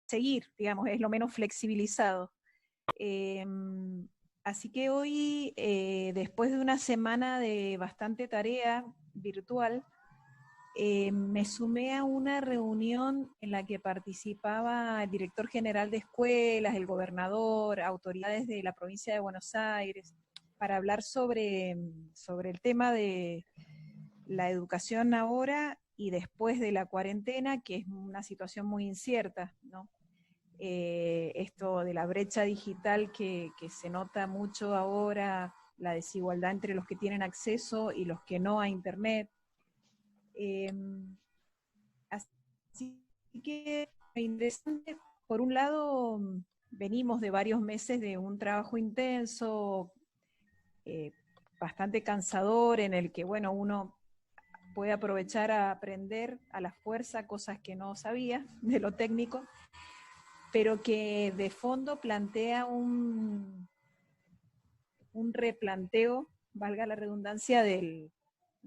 seguir, digamos, es lo menos flexibilizado. Así que hoy, después de una semana de bastante tarea virtual, me sumé a una reunión en la que participaba el director general de escuelas, el gobernador, autoridades de la provincia de Buenos Aires, para hablar sobre el tema de la educación ahora y después de la cuarentena, que es una situación muy incierta, ¿no? Esto de la brecha digital que se nota mucho ahora, la desigualdad entre los que tienen acceso y los que no a Internet. Así que interesante, por un lado, venimos de varios meses de un trabajo intenso, bastante cansador, en el que, bueno, uno puede aprovechar a aprender a la fuerza cosas que no sabía de lo técnico, pero que de fondo plantea un replanteo, valga la redundancia, de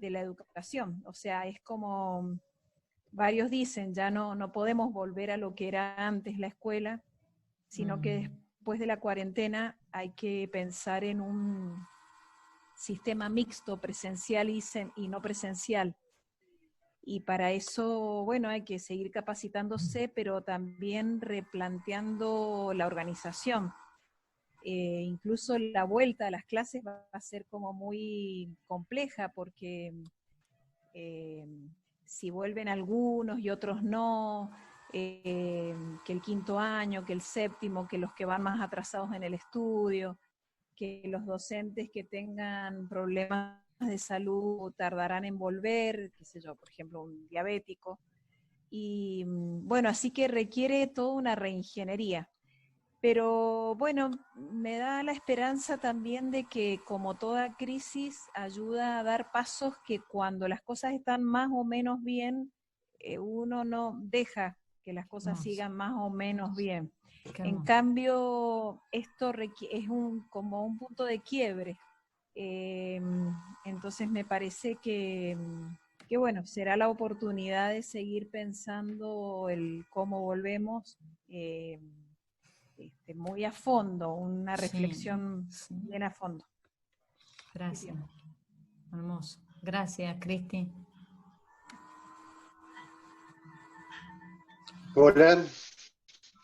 la educación. O sea, es como varios dicen, ya no podemos volver a lo que era antes la escuela, sino que después de la cuarentena hay que pensar en un sistema mixto, presencial y no presencial. Y para eso, bueno, hay que seguir capacitándose, pero también replanteando la organización. Incluso la vuelta a las clases va a ser como muy compleja porque eh, si vuelven algunos y otros no, que el quinto año, que el séptimo, que los que van más atrasados en el estudio, que los docentes que tengan problemas de salud tardarán en volver, qué sé yo, por ejemplo, un diabético. Y bueno, así que requiere toda una reingeniería. Pero bueno, me da la esperanza también de que como toda crisis ayuda a dar pasos que cuando las cosas están más o menos bien, uno no deja que las cosas sigan más o menos bien. En cambio, esto es como un punto de quiebre. Eh, entonces me parece que bueno, será la oportunidad de seguir pensando el cómo volvemos. Muy a fondo, una reflexión bien a fondo. Gracias. Hermoso. Gracias, Cristi. Hola,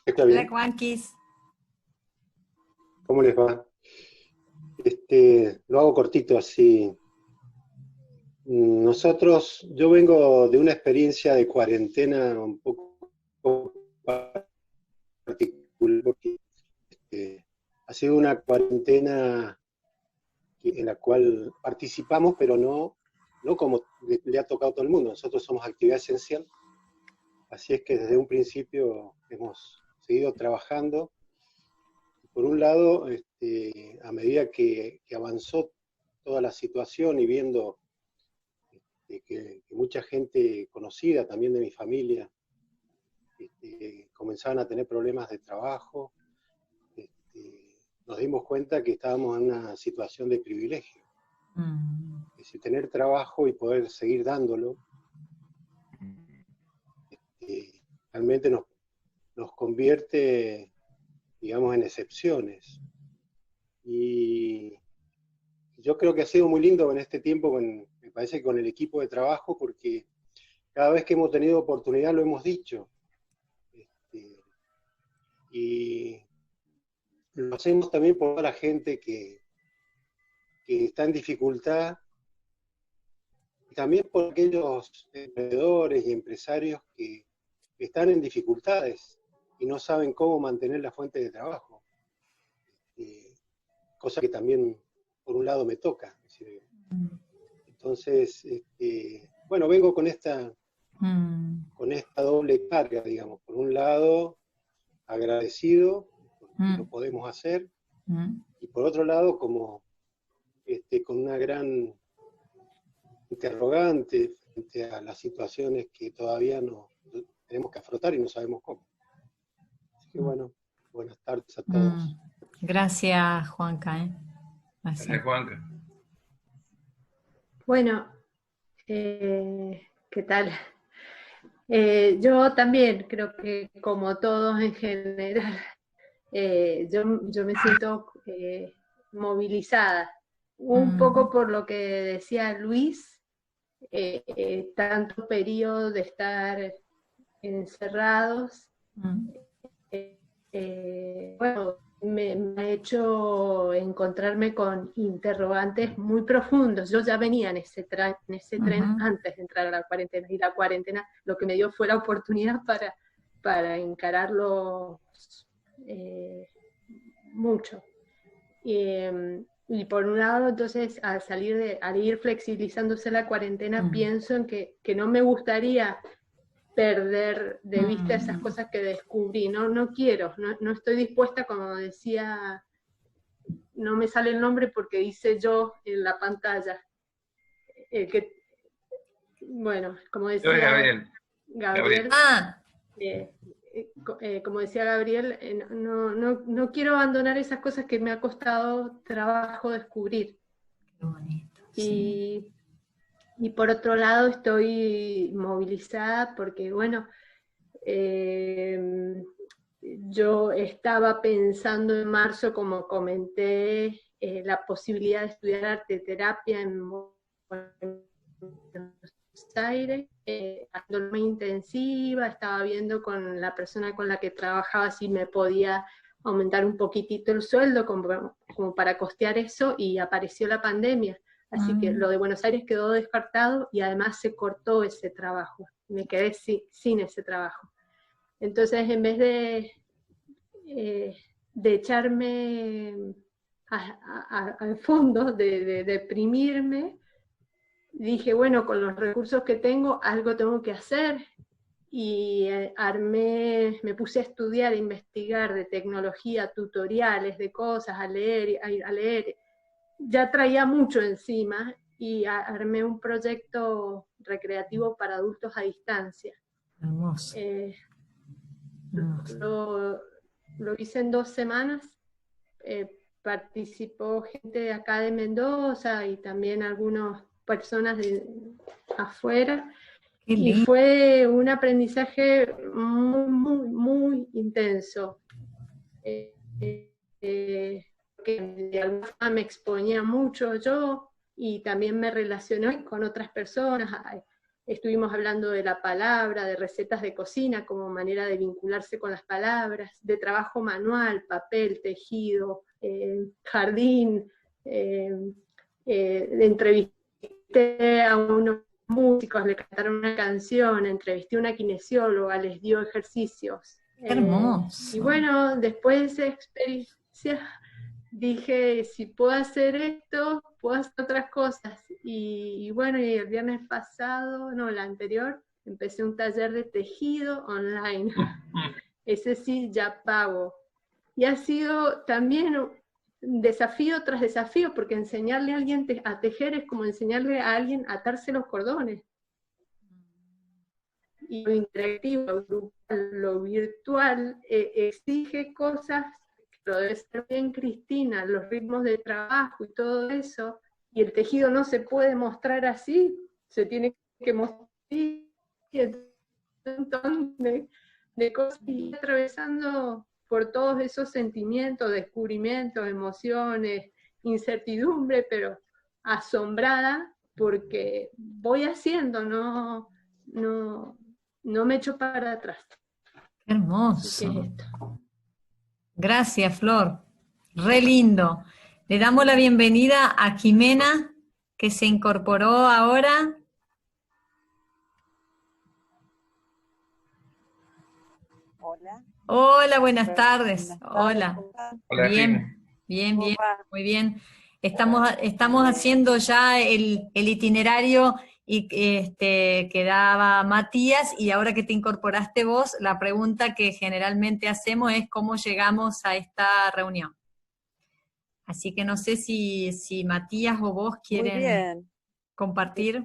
¿está bien? Hola, Juanquis. ¿Cómo les va? Lo hago cortito así. Yo vengo de una experiencia de cuarentena un poco particular, porque ha sido una cuarentena en la cual participamos, pero no como le ha tocado a todo el mundo. Nosotros somos actividad esencial, así es que desde un principio hemos seguido trabajando. Por un lado, a medida que avanzó toda la situación y viendo que mucha gente conocida, también de mi familia, comenzaban a tener problemas de trabajo, nos dimos cuenta que estábamos en una situación de privilegio. Es decir, tener trabajo y poder seguir dándolo, realmente nos convierte, digamos, en excepciones. Y yo creo que ha sido muy lindo en este tiempo, me parece que con el equipo de trabajo, porque cada vez que hemos tenido oportunidad lo hemos dicho. Y lo hacemos también por la gente que está en dificultad, y también por aquellos emprendedores y empresarios que están en dificultades y no saben cómo mantener la fuente de trabajo. Cosa que también, por un lado, me toca. Entonces, bueno, vengo con esta doble carga, digamos. Por un lado, agradecido porque lo podemos hacer, y por otro lado, como con una gran interrogante frente a las situaciones que todavía no tenemos que afrontar y no sabemos cómo. Así que bueno, buenas tardes a todos. Gracias, Juanca. Gracias, Juanca. Bueno, ¿qué tal? Yo también creo que como todos en general, yo me siento movilizada, un poco por lo que decía Luis, tanto periodo de estar encerrados, bueno, me ha hecho encontrarme con interrogantes muy profundos. Yo ya venía en ese tren antes de entrar a la cuarentena, y la cuarentena lo que me dio fue la oportunidad para encararlo mucho. Y por un lado, entonces, al ir flexibilizándose la cuarentena, pienso en que no me gustaría perder de vista esas cosas que descubrí. No quiero, no estoy dispuesta, como decía, no me sale el nombre porque dice yo en la pantalla. Bueno, como decía Gabriel. Como decía Gabriel, no quiero abandonar esas cosas que me ha costado trabajo descubrir. Qué bonito, sí. Y por otro lado estoy movilizada porque, bueno, yo estaba pensando en marzo, como comenté, la posibilidad de estudiar arte terapia en Buenos Aires, haciendo muy intensiva, estaba viendo con la persona con la que trabajaba si me podía aumentar un poquitito el sueldo como para costear eso, y apareció la pandemia. Así que lo de Buenos Aires quedó descartado y además se cortó ese trabajo. Me quedé sin ese trabajo. Entonces, en vez de echarme al fondo, de deprimirme, dije, bueno, con los recursos que tengo, algo tengo que hacer. Y me puse a estudiar, a investigar de tecnología, tutoriales de cosas, a leer. Ya traía mucho encima y armé un proyecto recreativo para adultos a distancia. Hermoso. Lo hice en 2 semanas, participó gente de acá de Mendoza y también algunas personas de afuera, y fue un aprendizaje muy, muy, muy intenso. Que de alguna forma me exponía mucho yo, y también me relacioné con otras personas. Estuvimos hablando de la palabra, de recetas de cocina como manera de vincularse con las palabras, de trabajo manual, papel, tejido, jardín. Entrevisté a unos músicos, le cantaron una canción, entrevisté a una kinesióloga, les dio ejercicios. Hermoso. Y bueno, después de esa experiencia dije, si puedo hacer esto, puedo hacer otras cosas. Y bueno, y el viernes pasado, no, el anterior, empecé un taller de tejido online. Ese sí, ya pago. Y ha sido también desafío tras desafío, porque enseñarle a alguien a tejer es como enseñarle a alguien a atarse los cordones. Y lo interactivo, lo grupal, lo virtual, exige cosas, lo debe ser bien Cristina, los ritmos de trabajo y todo eso, y el tejido no se puede mostrar así, se tiene que mostrar un montón de cosas, y atravesando por todos esos sentimientos, descubrimientos, emociones, incertidumbre, pero asombrada, porque voy haciendo, no me echo para atrás. Qué hermoso. Gracias, Flor. Re lindo. Le damos la bienvenida a Jimena, que se incorporó ahora. Hola. Hola, buenas tardes. Hola. Hola, bien, bien, bien, muy bien. Estamos haciendo ya el itinerario y que daba Matías, y ahora que te incorporaste vos, la pregunta que generalmente hacemos es cómo llegamos a esta reunión. Así que no sé si Matías o vos quieren compartir.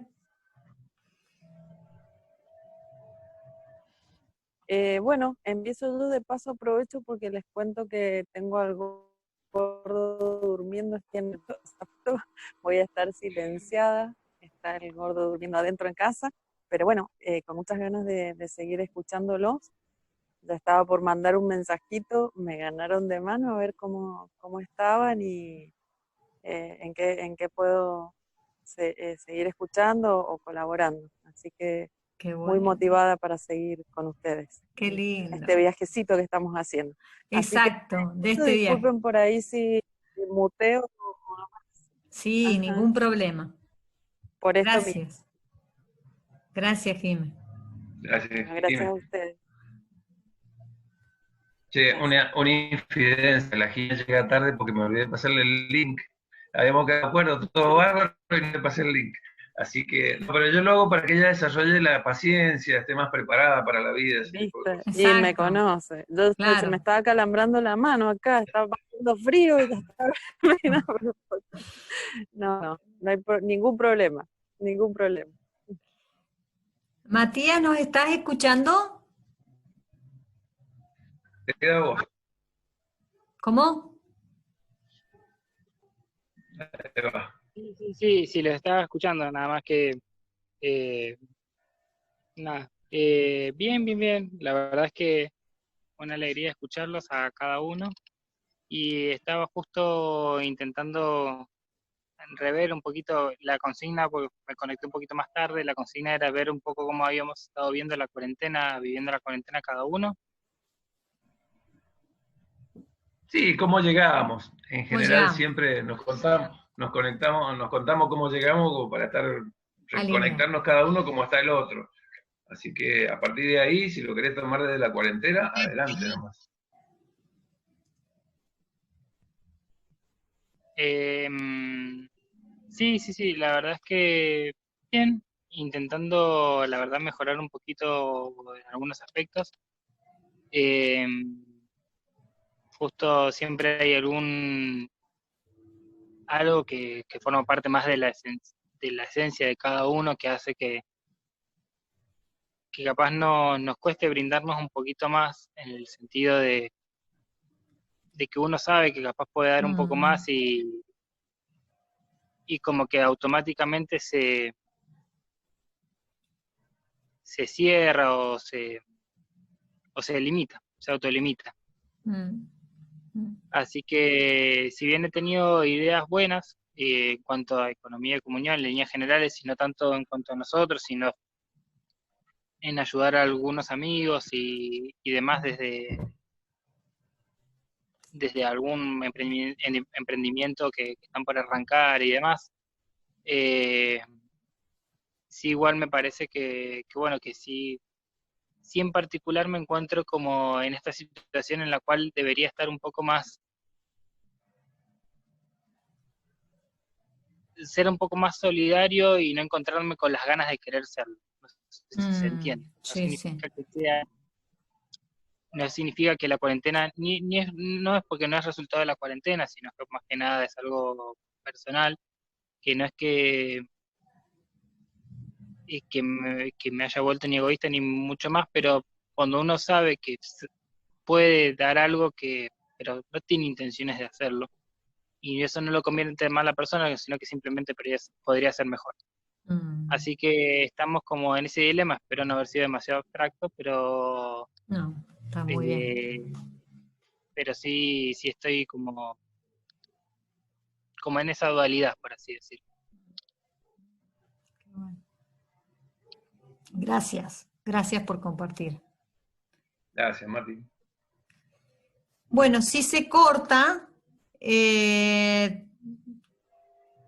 Bueno, empiezo yo, de paso aprovecho porque les cuento que tengo algo gordo durmiendo aquí en el zapato. Voy a estar silenciada, está el gordo durmiendo adentro en casa. pero bueno, con muchas ganas de seguir escuchándolos. Ya estaba por mandar un mensajito, me ganaron de mano a ver cómo estaban y en qué puedo seguir escuchando o colaborando. Así que Qué muy bueno. motivada para seguir con ustedes. Qué lindo. Este viajecito que estamos haciendo. Exacto, de este viaje. Disculpen por ahí si muteo. Sí, Ajá. ningún problema. Por esto Gracias. Gracias, Jimé. Gracias, gracias a ustedes. Che, una infidencia, la Jimé llega tarde porque me olvidé de pasarle el link. Habíamos quedado de acuerdo, todo bárbaro, y no le pasé el link. Así que, no, pero yo lo hago para que ella desarrolle la paciencia, esté más preparada para la vida. Y me conoce. Yo se me estaba calambrando la mano acá, estaba pasando frío y ya estaba... No hay ningún problema, ningún problema. Matías, ¿nos estás escuchando? Te queda a vos. ¿Cómo? Sí, los estaba escuchando, nada más que bien, la verdad es que una alegría escucharlos a cada uno, y estaba justo intentando rever un poquito la consigna, porque me conecté un poquito más tarde. La consigna era ver un poco cómo habíamos estado viviendo la cuarentena cada uno. Sí, cómo llegábamos. En general siempre nos contamos cómo llegamos como para reconectarnos cada uno como está el otro. Así que a partir de ahí, si lo querés tomar desde la cuarentena, adelante nomás. Sí, la verdad es que bien, intentando, la verdad, mejorar un poquito en algunos aspectos. Justo siempre hay algo que forma parte más de la esencia de cada uno, que hace que capaz nos cueste brindarnos un poquito más, en el sentido de que uno sabe que capaz puede dar un poco más, y como que automáticamente se cierra o se limita, se autolimita. Así que, si bien he tenido ideas buenas en cuanto a economía y comunión en líneas generales, y no tanto en cuanto a nosotros, sino en ayudar a algunos amigos y demás desde algún emprendimiento que están por arrancar y demás, sí, igual me parece que bueno, que sí en particular me encuentro como en esta situación en la cual debería estar un poco más, ser un poco más solidario y no encontrarme con las ganas de querer serlo. No sé si se entiende. No significa que la cuarentena, no es porque no es resultado de la cuarentena, sino que más que nada es algo personal, que no es que me haya vuelto ni egoísta ni mucho más, pero cuando uno sabe que puede dar algo pero no tiene intenciones de hacerlo, y eso no lo convierte en mala persona, sino que simplemente podría ser mejor. Así que estamos como en ese dilema. Espero no haber sido demasiado abstracto, pero no, está muy bien. Pero sí estoy como en esa dualidad, por así decirlo. Gracias por compartir. Gracias, Martín. Bueno, si se corta,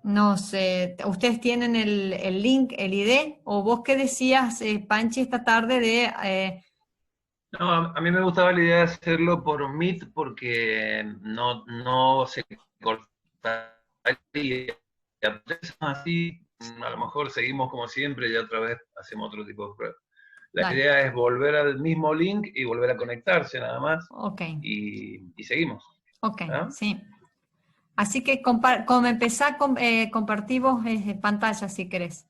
no sé, ¿ustedes tienen el link, el ID? ¿O vos qué decías, Panchi, esta tarde de... No, a mí me gustaba la idea de hacerlo por Meet porque no se cortaría. Así, a lo mejor seguimos como siempre y otra vez hacemos otro tipo de pruebas. La idea es volver al mismo link y volver a conectarse nada más. Okay. Y seguimos. Ok, ¿Ah? sí. Así que empezá, compartimos pantalla si querés.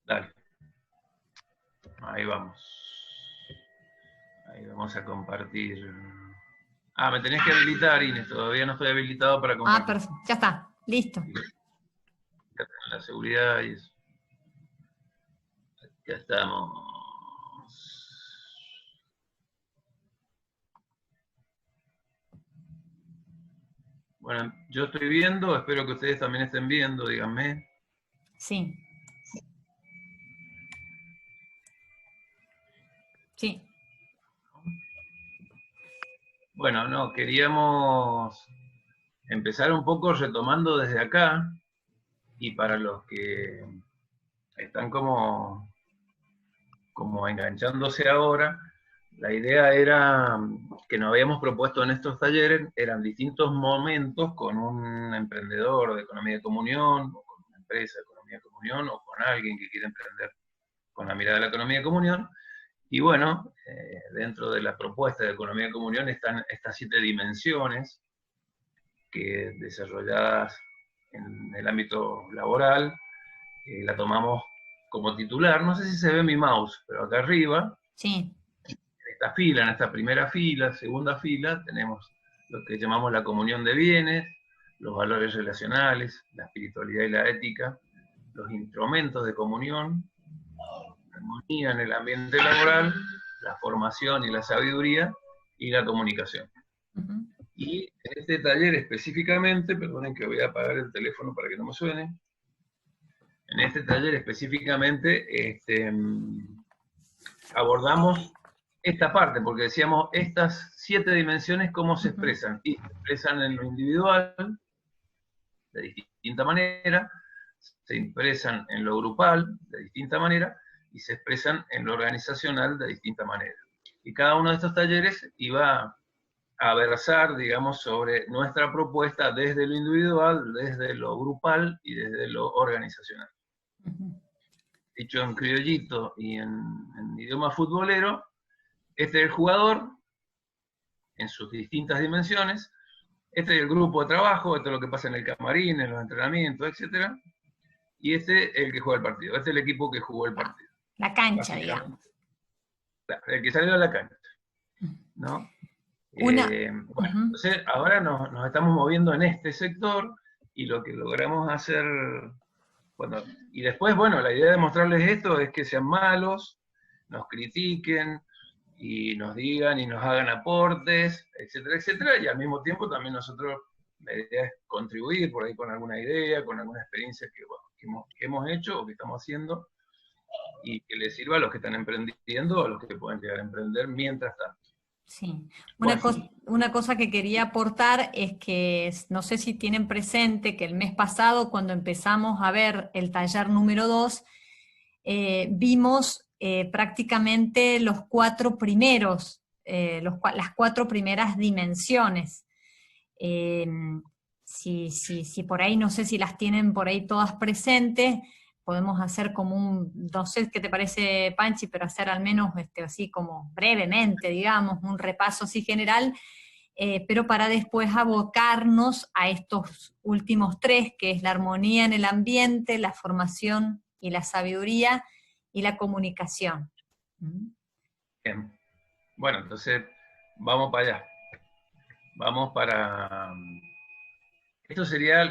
Dale. Ahí vamos. Ahí vamos a compartir. Me tenés que habilitar, Inés. Todavía no estoy habilitado para compartir. Perfecto. Ya está. Listo. La seguridad y eso. Ya estamos. Bueno, yo estoy viendo, espero que ustedes también estén viendo, díganme. Sí. Sí. Bueno, no, queríamos empezar un poco retomando desde acá, y para los que están como enganchándose ahora, la idea era que nos habíamos propuesto en estos talleres, eran distintos momentos con un emprendedor de economía de comunión, o con una empresa de economía de comunión, o con alguien que quiere emprender con la mirada de la economía de comunión. Y bueno, dentro de la propuesta de economía de comunión están estas 7 dimensiones que, desarrolladas en el ámbito laboral, la tomamos como titular. No sé si se ve mi mouse, pero acá arriba, sí, en esta fila, en esta primera fila, segunda fila, tenemos lo que llamamos la comunión de bienes, los valores relacionales, la espiritualidad y la ética, los instrumentos de comunión, la armonía en el ambiente laboral, la formación y la sabiduría, y la comunicación. uh-huh. Y en este taller específicamente, perdonen que voy a apagar el teléfono para que no me suene, en este taller específicamente abordamos esta parte, porque decíamos estas 7 dimensiones cómo se expresan, y se expresan en lo individual de distinta manera, se expresan en lo grupal de distinta manera, y se expresan en lo organizacional de distinta manera. Y cada uno de estos talleres iba a versar, digamos, sobre nuestra propuesta desde lo individual, desde lo grupal y desde lo organizacional. Uh-huh. Dicho en criollito y en idioma futbolero, este es el jugador en sus distintas dimensiones, este es el grupo de trabajo, esto es lo que pasa en el camarín, en los entrenamientos, etc. Y este es el que juega el partido, este es el equipo que jugó el partido. La cancha, digamos. El que salió a la cancha, ¿no? Bueno, entonces ahora nos estamos moviendo en este sector, y lo que logramos hacer, bueno, y después, bueno, la idea de mostrarles esto es que sean malos, nos critiquen, y nos digan y nos hagan aportes, etcétera, etcétera, y al mismo tiempo también nosotros, la idea es contribuir por ahí con alguna idea, con alguna experiencia que hemos hecho o que estamos haciendo, y que les sirva a los que están emprendiendo, a los que pueden llegar a emprender mientras tanto. Sí, una cosa que quería aportar es que, no sé si tienen presente, que el mes pasado, cuando empezamos a ver el taller número 2, vimos prácticamente los 4 primeros, las 4 primeras dimensiones. Si por ahí, no sé si las tienen por ahí todas presentes, podemos hacer como no sé qué te parece, Panchi, pero hacer al menos así como brevemente, digamos, un repaso así general, pero para después abocarnos a estos últimos 3, que es la armonía en el ambiente, la formación y la sabiduría, y la comunicación. Bien. Bueno, entonces vamos para allá. Vamos para... Esto sería,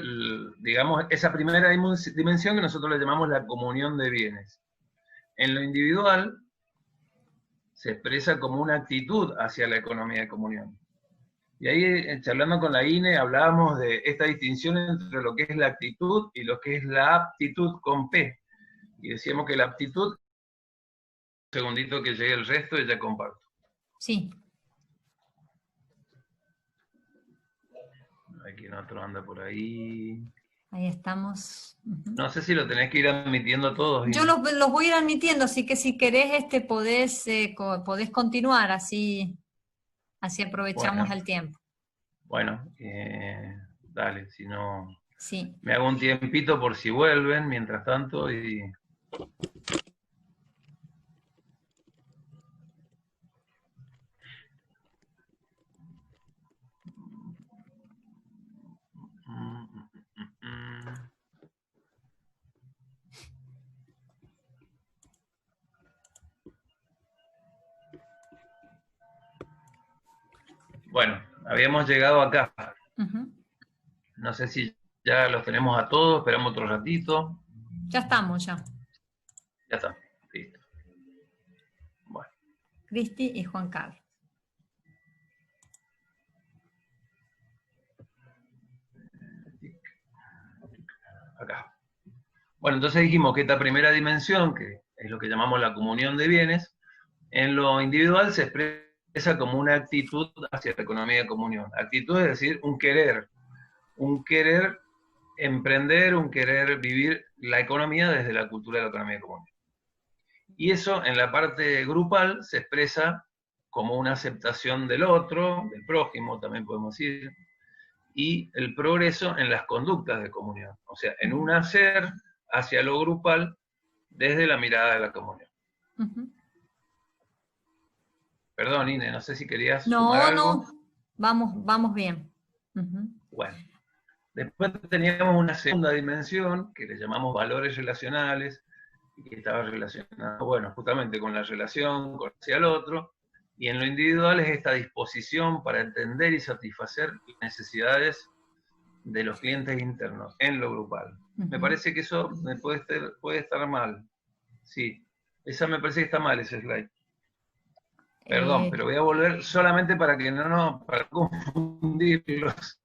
digamos, esa primera dimensión que nosotros le llamamos la comunión de bienes. En lo individual se expresa como una actitud hacia la economía de comunión. Y ahí, charlando con la INE, hablábamos de esta distinción entre lo que es la actitud y lo que es la aptitud con P. Y decíamos que la aptitud, un segundito que llegue el resto y ya comparto. Sí. Aquí otro anda por ahí. Ahí estamos. No sé si lo tenés que ir admitiendo todos. Yo los voy a ir admitiendo, así que si querés podés continuar, así aprovechamos el tiempo. Bueno, dale, si no... Sí. Me hago un tiempito por si vuelven, mientras tanto, y... Bueno, habíamos llegado acá. No sé si ya los tenemos a todos, esperamos otro ratito. Ya estamos, ya. Ya está, listo. Cristi y Juan Carlos. Acá. Bueno, entonces dijimos que esta primera dimensión, que es lo que llamamos la comunión de bienes, en lo individual se expresa como una actitud hacia la economía de comunión. Actitud es decir, un querer emprender, un querer vivir la economía desde la cultura de la economía de comunión. Y eso en la parte grupal se expresa como una aceptación del otro, del prójimo también podemos decir, y el progreso en las conductas de comunión, o sea, en un hacer hacia lo grupal desde la mirada de la comunión. Perdón, Ine, no sé si querías sumar algo. No, vamos bien. Bueno, después teníamos una segunda dimensión que le llamamos valores relacionales, y que estaba relacionado, bueno, justamente con la relación hacia el otro, y en lo individual es esta disposición para entender y satisfacer las necesidades de los clientes internos en lo grupal. Me parece que eso puede estar mal. Sí, esa me parece que está mal, ese slide. Perdón, pero voy a volver solamente para que para confundirlos.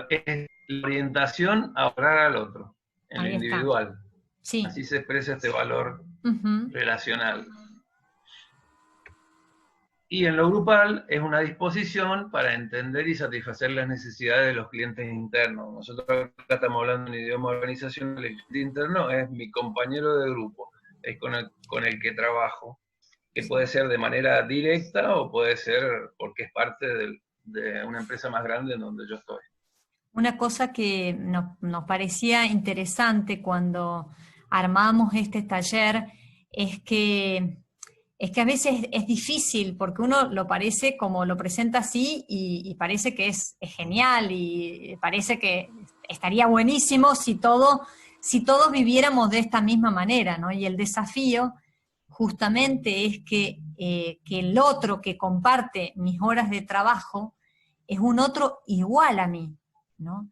Es la orientación a ahorrar al otro, en lo individual. Sí. Así se expresa este valor relacional. Y en lo grupal es una disposición para entender y satisfacer las necesidades de los clientes internos. Nosotros acá estamos hablando en idioma organizacional, el cliente interno es mi compañero de grupo, es con el que trabajo, que puede ser de manera directa o puede ser porque es parte de una empresa más grande en donde yo estoy. Una cosa que nos parecía interesante cuando armamos este taller es que a veces es difícil, porque uno lo parece como lo presenta así y parece que es genial y parece que estaría buenísimo si todos viviéramos de esta misma manera, ¿no? Y el desafío justamente es que el otro que comparte mis horas de trabajo es un otro igual a mí, ¿no?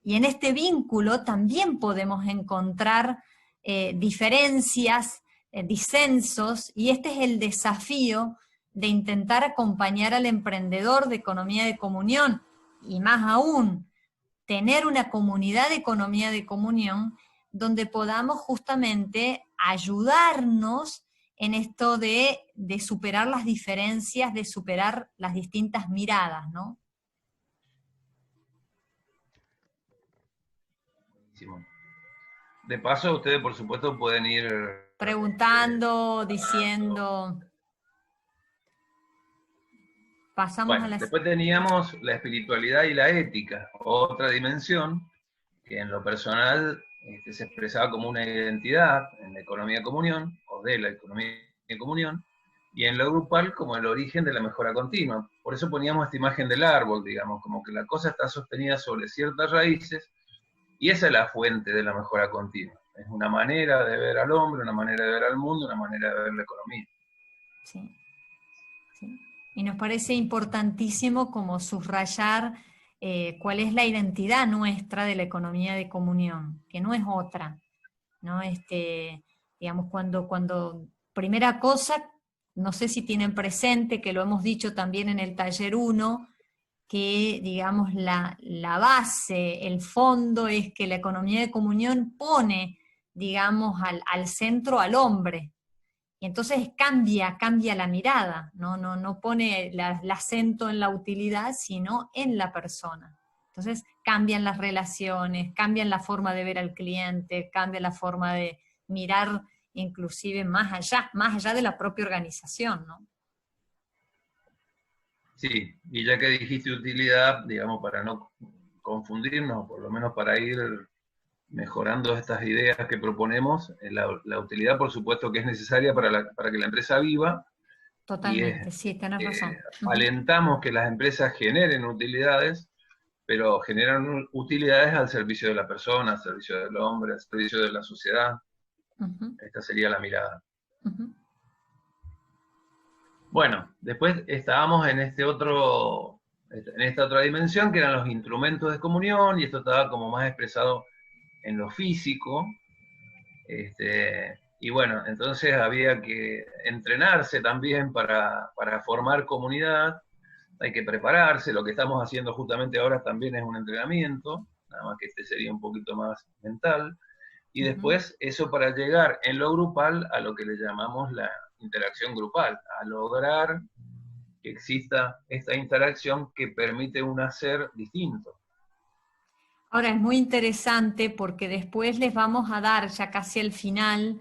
Y en este vínculo también podemos encontrar diferencias, disensos, y este es el desafío de intentar acompañar al emprendedor de economía de comunión, y más aún, tener una comunidad de economía de comunión donde podamos justamente ayudarnos en esto de superar las diferencias, de superar las distintas miradas, ¿no? De paso, ustedes por supuesto pueden ir preguntando, diciendo. Pasamos a después teníamos la espiritualidad y la ética, otra dimensión que en lo personal se expresaba como una identidad en la economía de comunión, o de la economía de comunión, y en lo grupal como el origen de la mejora continua. Por eso poníamos esta imagen del árbol, digamos, como que la cosa está sostenida sobre ciertas raíces, y esa es la fuente de la mejora continua. Es una manera de ver al hombre, una manera de ver al mundo, una manera de ver la economía. Sí, sí. Y nos parece importantísimo como subrayar cuál es la identidad nuestra de la economía de comunión, que no es otra, ¿no? Digamos, cuando primera cosa, no sé si tienen presente, que lo hemos dicho también en el taller 1, que, digamos, la base, el fondo es que la economía de comunión pone, digamos, al centro al hombre. Y entonces cambia la mirada, no pone el acento en la utilidad, sino en la persona. Entonces cambian las relaciones, cambian la forma de ver al cliente, cambia la forma de mirar inclusive más allá de la propia organización, ¿no? Sí, y ya que dijiste utilidad, digamos, para no confundirnos, por lo menos para ir mejorando estas ideas que proponemos, la utilidad por supuesto que es necesaria para que la empresa viva. Totalmente, sí, tenés razón. Alentamos que las empresas generen utilidades, pero generan utilidades al servicio de la persona, al servicio del hombre, al servicio de la sociedad. Esta sería la mirada. Bueno, después estábamos en esta otra dimensión, que eran los instrumentos de comunión, y esto estaba como más expresado en lo físico, Y bueno, entonces había que entrenarse también para formar comunidad, hay que prepararse, lo que estamos haciendo justamente ahora también es un entrenamiento, nada más que este sería un poquito más mental, y después eso para llegar en lo grupal a lo que le llamamos la interacción grupal, a lograr que exista esta interacción que permite un hacer distinto. Ahora es muy interesante porque después les vamos a dar ya casi al final,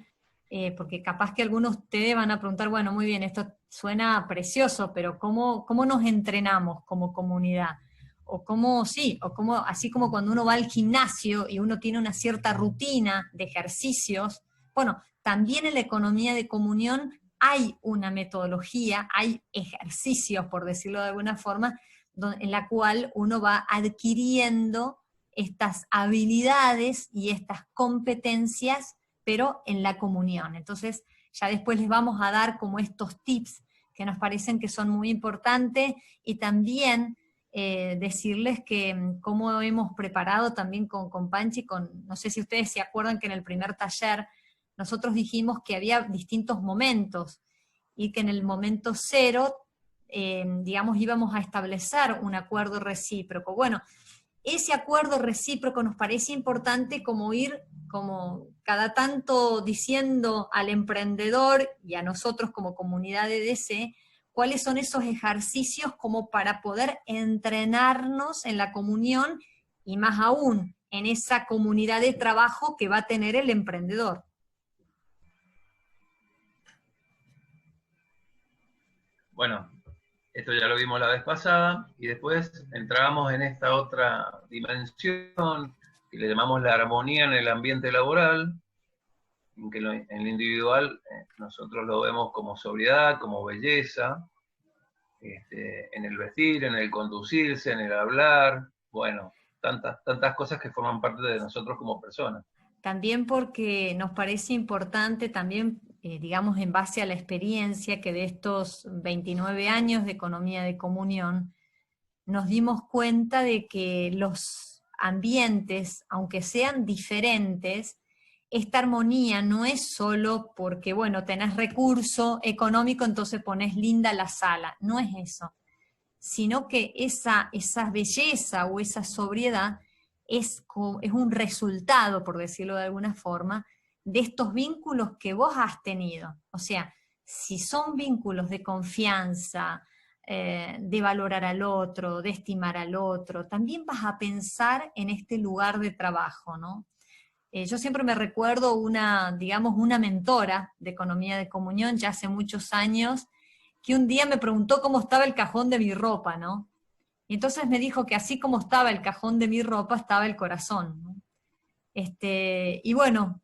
porque capaz que algunos de ustedes van a preguntar, bueno, muy bien, esto suena precioso, pero ¿cómo nos entrenamos como comunidad? O cómo, sí, o cómo, así como cuando uno va al gimnasio y uno tiene una cierta rutina de ejercicios, bueno, también en la economía de comunión hay una metodología, hay ejercicios, por decirlo de alguna forma, en la cual uno va adquiriendo estas habilidades y estas competencias, pero en la comunión. Entonces, ya después les vamos a dar como estos tips que nos parecen que son muy importantes, y también decirles que cómo hemos preparado también con Panchi, no sé si ustedes se acuerdan que en el primer taller nosotros dijimos que había distintos momentos, y que en el momento 0, digamos, íbamos a establecer un acuerdo recíproco. Bueno, ese acuerdo recíproco nos parece importante como ir como cada tanto diciendo al emprendedor y a nosotros como comunidad de DC, cuáles son esos ejercicios como para poder entrenarnos en la comunión y más aún en esa comunidad de trabajo que va a tener el emprendedor. Bueno, esto ya lo vimos la vez pasada, y después entrábamos en esta otra dimensión que le llamamos la armonía en el ambiente laboral, en que en lo individual nosotros lo vemos como sobriedad, como belleza, en el vestir, en el conducirse, en el hablar, bueno, tantas cosas que forman parte de nosotros como personas. También porque nos parece importante, también, digamos, en base a la experiencia que de estos 29 años de economía de comunión, nos dimos cuenta de que los ambientes, aunque sean diferentes, esta armonía no es solo porque, bueno, tenés recurso económico, entonces ponés linda la sala, no es eso, sino que esa belleza o esa sobriedad es un resultado, por decirlo de alguna forma, de estos vínculos que vos has tenido. O sea, si son vínculos de confianza, de valorar al otro, de estimar al otro, también vas a pensar en este lugar de trabajo, ¿no? Yo siempre me recuerdo digamos, una mentora de economía de comunión, ya hace muchos años, que un día me preguntó cómo estaba el cajón de mi ropa, ¿no? Y entonces me dijo que así como estaba el cajón de mi ropa, estaba el corazón, ¿no? Y bueno,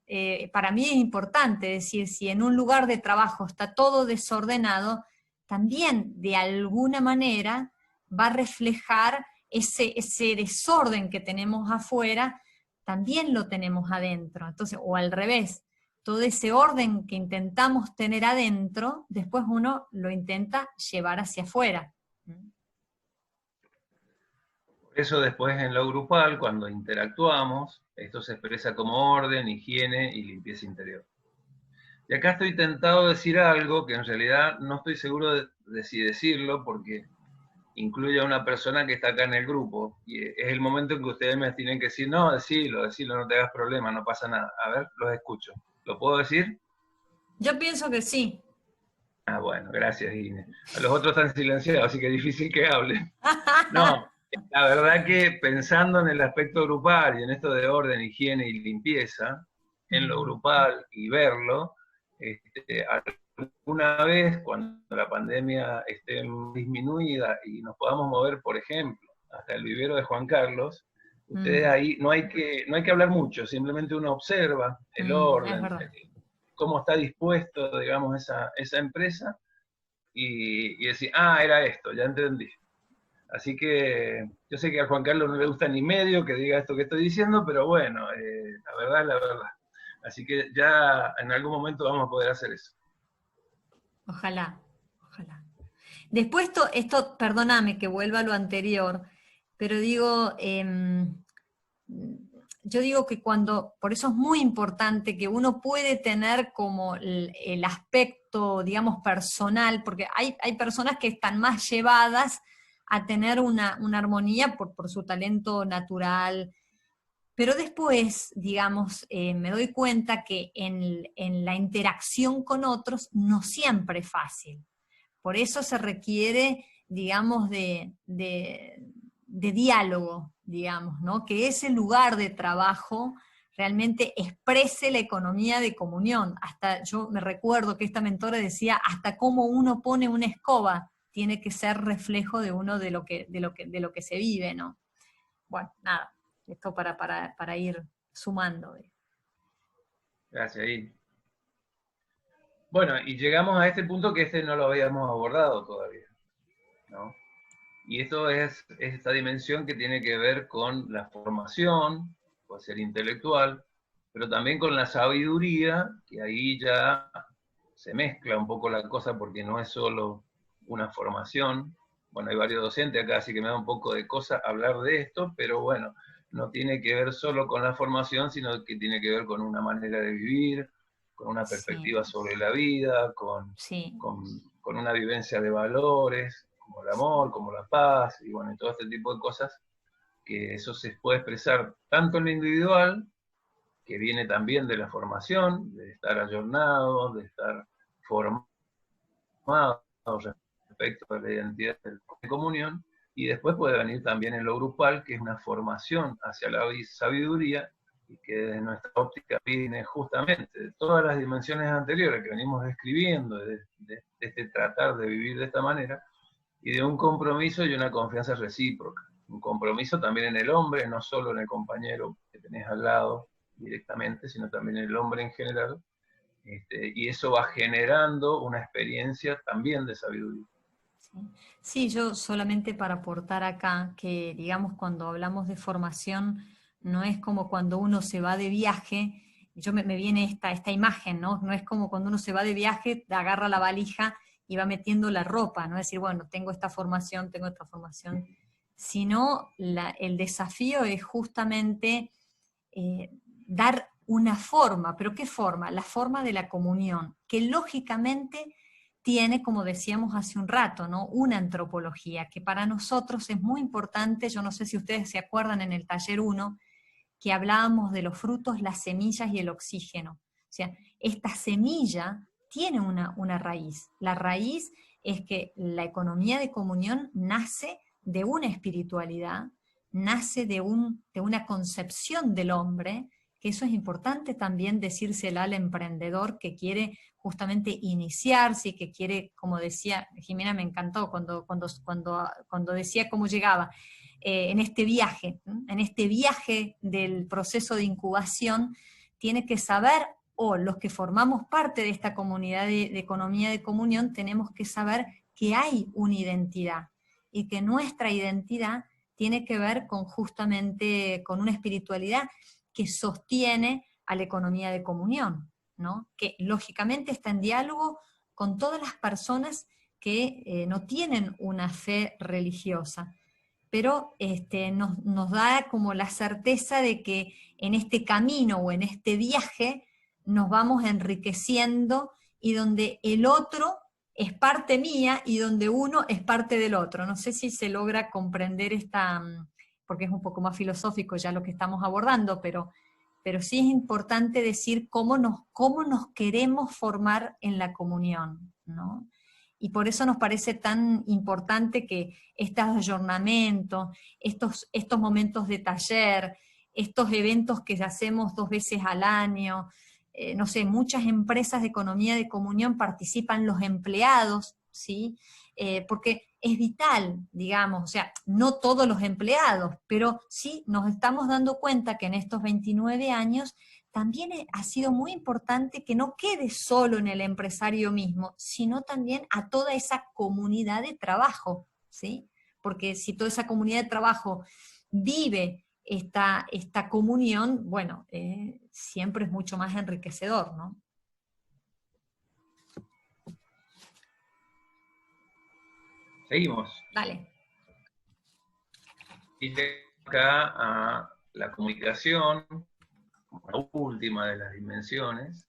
para mí es importante decir, si en un lugar de trabajo está todo desordenado, también de alguna manera va a reflejar ese desorden que tenemos afuera, también lo tenemos adentro. Entonces, o al revés, todo ese orden que intentamos tener adentro, después uno lo intenta llevar hacia afuera. Por eso después en lo grupal, cuando interactuamos, esto se expresa como orden, higiene y limpieza interior. Y acá estoy tentado de decir algo que en realidad no estoy seguro de si decirlo, porque incluye a una persona que está acá en el grupo, y es el momento en que ustedes me tienen que decir, no, decilo, no te hagas problema, no pasa nada. A ver, los escucho. ¿Lo puedo decir? Yo pienso que sí. Ah, bueno, gracias, Inés. A los otros están silenciados, así que es difícil que hablen. No, la verdad que pensando en el aspecto grupal y en esto de orden, higiene y limpieza, en lo grupal y verlo, alguna vez cuando la pandemia esté disminuida y nos podamos mover, por ejemplo, hasta el vivero de Juan Carlos, ustedes ahí no hay que hablar mucho, simplemente uno observa el orden, cómo está dispuesto, digamos, esa empresa, y decir, era esto, ya entendí. Así que yo sé que a Juan Carlos no le gusta ni medio que diga esto que estoy diciendo, pero bueno, la verdad es la verdad. Así que ya en algún momento vamos a poder hacer eso. Ojalá, ojalá. Después esto, perdóname que vuelva a lo anterior, pero digo, yo digo que por eso es muy importante que uno puede tener como el aspecto, digamos, personal, porque hay personas que están más llevadas a tener una armonía por su talento natural, pero después, digamos, me doy cuenta que en la interacción con otros no siempre es fácil. Por eso se requiere, digamos, de diálogo, digamos, ¿no? Que ese lugar de trabajo realmente exprese la economía de comunión. Hasta yo me recuerdo que esta mentora decía, hasta cómo uno pone una escoba tiene que ser reflejo de uno de lo que se vive, ¿no? Bueno, nada, esto para ir sumando. Gracias, ahí. Bueno, y llegamos a este punto que no lo habíamos abordado todavía, ¿no? Y esto es esta dimensión que tiene que ver con la formación, puede ser intelectual, pero también con la sabiduría, que ahí ya se mezcla un poco la cosa porque no es solo una formación. Bueno, hay varios docentes acá, así que me da un poco de cosa hablar de esto, pero bueno, no tiene que ver solo con la formación, sino que tiene que ver con una manera de vivir, con una perspectiva sobre la vida, con una vivencia de valores, como el amor, como la paz, y bueno, y todo este tipo de cosas, que eso se puede expresar tanto en lo individual, que viene también de la formación, de estar ayornado, de estar formado respecto a la identidad de comunión, y después puede venir también en lo grupal, que es una formación hacia la sabiduría, y que desde nuestra óptica viene justamente de todas las dimensiones anteriores que venimos describiendo, de este tratar de vivir de esta manera, y de un compromiso y una confianza recíproca. Un compromiso también en el hombre, no solo en el compañero que tenés al lado directamente, sino también en el hombre en general, y eso va generando una experiencia también de sabiduría. Sí, yo solamente para aportar acá que, digamos, cuando hablamos de formación, no es como cuando uno se va de viaje, me viene esta imagen, ¿no? No es como cuando uno se va de viaje, agarra la valija y va metiendo la ropa, ¿no? Es decir, bueno, tengo esta formación, sino el desafío es justamente dar una forma, pero ¿qué forma? La forma de la comunión, que lógicamente tiene, como decíamos hace un rato, ¿no? Una antropología, que para nosotros es muy importante. Yo no sé si ustedes se acuerdan en el taller 1, que hablábamos de los frutos, las semillas y el oxígeno. O sea, esta semilla tiene una raíz. La raíz es que la economía de comunión nace de una espiritualidad, nace de una concepción del hombre, que eso es importante también decírselo al emprendedor que quiere justamente iniciarse y que quiere, como decía Jimena, me encantó cuando decía cómo llegaba, en este viaje del proceso de incubación, tiene que saber, o los que formamos parte de esta comunidad de economía de comunión, tenemos que saber que hay una identidad, y que nuestra identidad tiene que ver justamente con una espiritualidad que sostiene a la economía de comunión, ¿no? Que lógicamente está en diálogo con todas las personas que no tienen una fe religiosa, pero nos da como la certeza de que en este camino o en este viaje nos vamos enriqueciendo, y donde el otro es parte mía y donde uno es parte del otro. No sé si se logra comprender porque es un poco más filosófico ya lo que estamos abordando, pero sí es importante decir cómo nos queremos formar en la comunión, ¿no? Y por eso nos parece tan importante que estos ayornamientos, estos momentos de taller, estos eventos que hacemos 2 veces al año, no sé, muchas empresas de economía de comunión participan los empleados, ¿sí? Porque es vital, digamos, o sea, no todos los empleados, pero sí nos estamos dando cuenta que en estos 29 años también ha sido muy importante que no quede solo en el empresario mismo, sino también a toda esa comunidad de trabajo, ¿sí? Porque si toda esa comunidad de trabajo vive esta comunión, bueno, siempre es mucho más enriquecedor, ¿no? Seguimos. Dale. Y acá a la comunicación como la última de las dimensiones,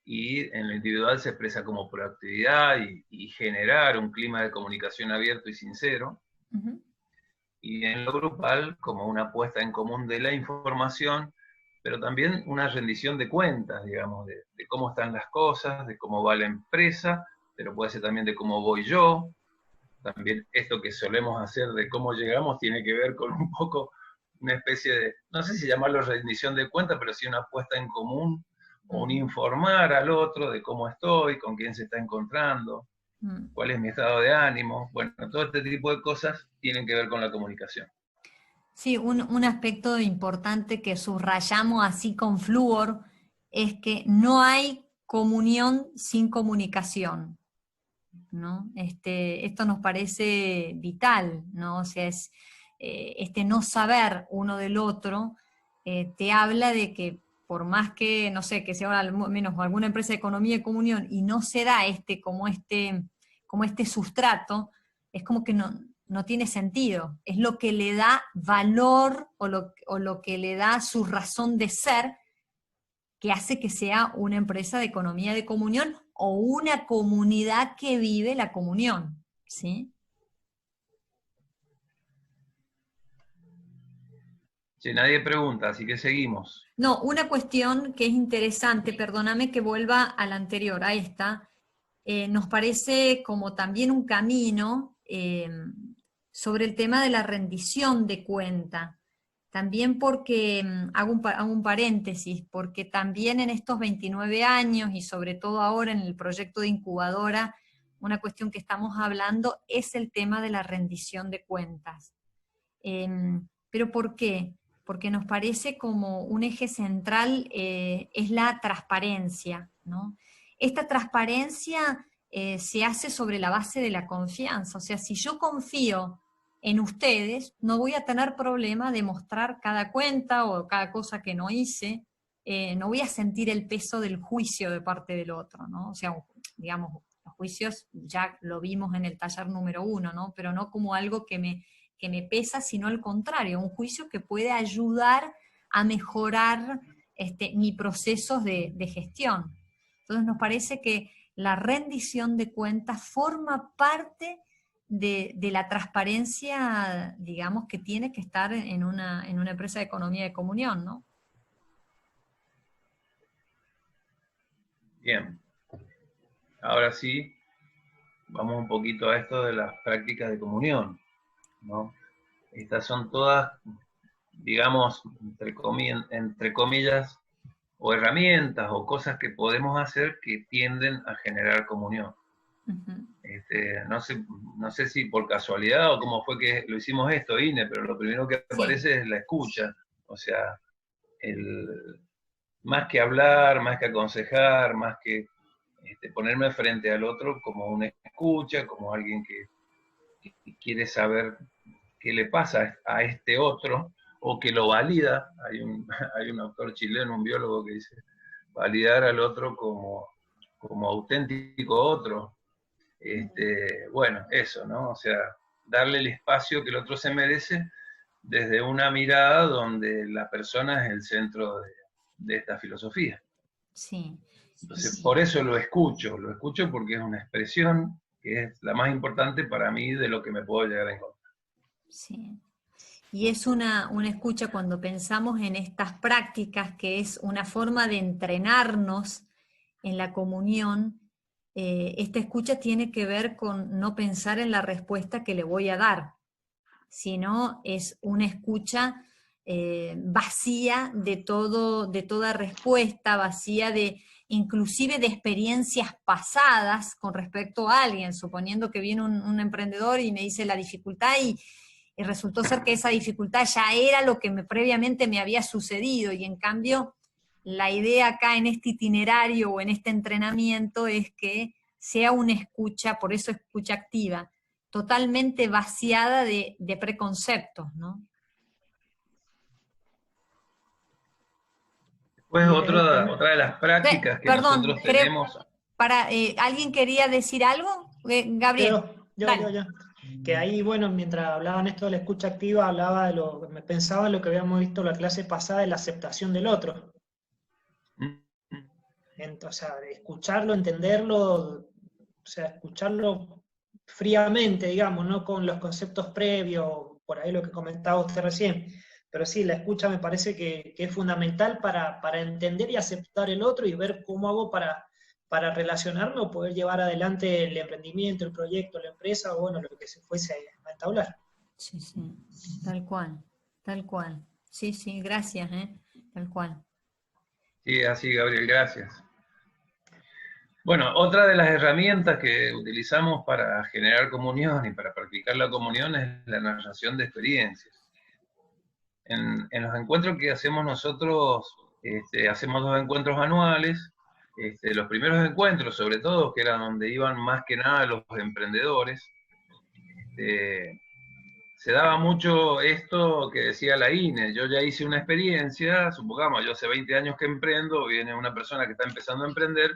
y en lo individual se expresa como proactividad y generar un clima de comunicación abierto y sincero, y en lo grupal como una puesta en común de la información, pero también una rendición de cuentas, digamos, de cómo están las cosas, de cómo va la empresa, pero puede ser también de cómo voy yo. También esto que solemos hacer de cómo llegamos tiene que ver con un poco una especie de, no sé si llamarlo rendición de cuentas, pero sí una puesta en común, o un informar al otro de cómo estoy, con quién se está encontrando, cuál es mi estado de ánimo. Bueno, todo este tipo de cosas tienen que ver con la comunicación. Sí, un aspecto importante que subrayamos así con flúor es que no hay comunión sin comunicación, ¿no? Esto nos parece vital, ¿no? O sea, es, no saber uno del otro te habla de que por más que, no sé, que sea al menos alguna empresa de economía y comunión y no se da como este sustrato, es como que no tiene sentido. Es lo que le da valor o lo que le da su razón de ser que hace que sea una empresa de economía de comunión o una comunidad que vive la comunión, ¿sí? Sí, nadie pregunta, así que seguimos. No, una cuestión que es interesante, perdóname que vuelva a la anterior, a esta, nos parece como también un camino sobre el tema de la rendición de cuenta. También porque, hago un paréntesis, porque también en estos 29 años y sobre todo ahora en el proyecto de incubadora, una cuestión que estamos hablando es el tema de la rendición de cuentas. ¿Pero por qué? Porque nos parece como un eje central es la transparencia, ¿no? Esta transparencia se hace sobre la base de la confianza, o sea, si yo confío en ustedes, no voy a tener problema de mostrar cada cuenta o cada cosa que no hice, no voy a sentir el peso del juicio de parte del otro, ¿no? O sea, digamos, los juicios ya lo vimos en el taller número 1, ¿no? Pero no como algo que me pesa, sino al contrario, un juicio que puede ayudar a mejorar mis procesos de gestión. Entonces nos parece que la rendición de cuentas forma parte de la transparencia, digamos, que tiene que estar en una empresa de economía de comunión, ¿no? Bien. Ahora sí, vamos un poquito a esto de las prácticas de comunión, ¿no? Estas son todas, digamos, entre comillas, o herramientas o cosas que podemos hacer que tienden a generar comunión. No sé si por casualidad o cómo fue que lo hicimos esto, Ine, pero lo primero que aparece es la escucha. O sea, más que hablar, más que aconsejar, más que ponerme frente al otro como una escucha, como alguien que quiere saber qué le pasa a este otro, o que lo valida. Hay un autor chileno, un biólogo, que dice, validar al otro como auténtico otro. Bueno, eso, ¿no? O sea, darle el espacio que el otro se merece desde una mirada donde la persona es el centro de esta filosofía. Sí. Entonces, por eso lo escucho porque es una expresión que es la más importante para mí de lo que me puedo llegar a encontrar. Sí. Y es una escucha cuando pensamos en estas prácticas, que es una forma de entrenarnos en la comunión. Esta escucha tiene que ver con no pensar en la respuesta que le voy a dar, sino es una escucha vacía de toda respuesta, vacía inclusive de experiencias pasadas con respecto a alguien, suponiendo que viene un emprendedor y me dice la dificultad y resultó ser que esa dificultad ya era lo que previamente me había sucedido, y en cambio la idea acá en este itinerario o en este entrenamiento es que sea una escucha, por eso escucha activa, totalmente vaciada de preconceptos, ¿no? Después otra de las prácticas que nosotros tenemos... ¿Alguien quería decir algo? Gabriel. Yo. Que ahí, bueno, mientras hablaban esto de la escucha activa, me pensaba en lo que habíamos visto en la clase pasada de la aceptación del otro. Entonces, escucharlo, entenderlo, o sea, escucharlo fríamente, digamos, no con los conceptos previos, por ahí lo que comentaba usted recién. Pero sí, la escucha me parece que es fundamental para entender y aceptar el otro y ver cómo hago para relacionarme o poder llevar adelante el emprendimiento, el proyecto, la empresa, o bueno, lo que se fuese a entablar. Sí, sí, tal cual, tal cual. Sí, sí, gracias, tal cual. Sí, así, Gabriel, gracias. Bueno, otra de las herramientas que utilizamos para generar comunión y para practicar la comunión es la narración de experiencias. En los encuentros que hacemos nosotros, hacemos 2 encuentros anuales. Los primeros encuentros, sobre todo, que eran donde iban más que nada los emprendedores, se daba mucho esto que decía la INE. Yo ya hice una experiencia, supongamos, yo hace 20 años que emprendo, viene una persona que está empezando a emprender,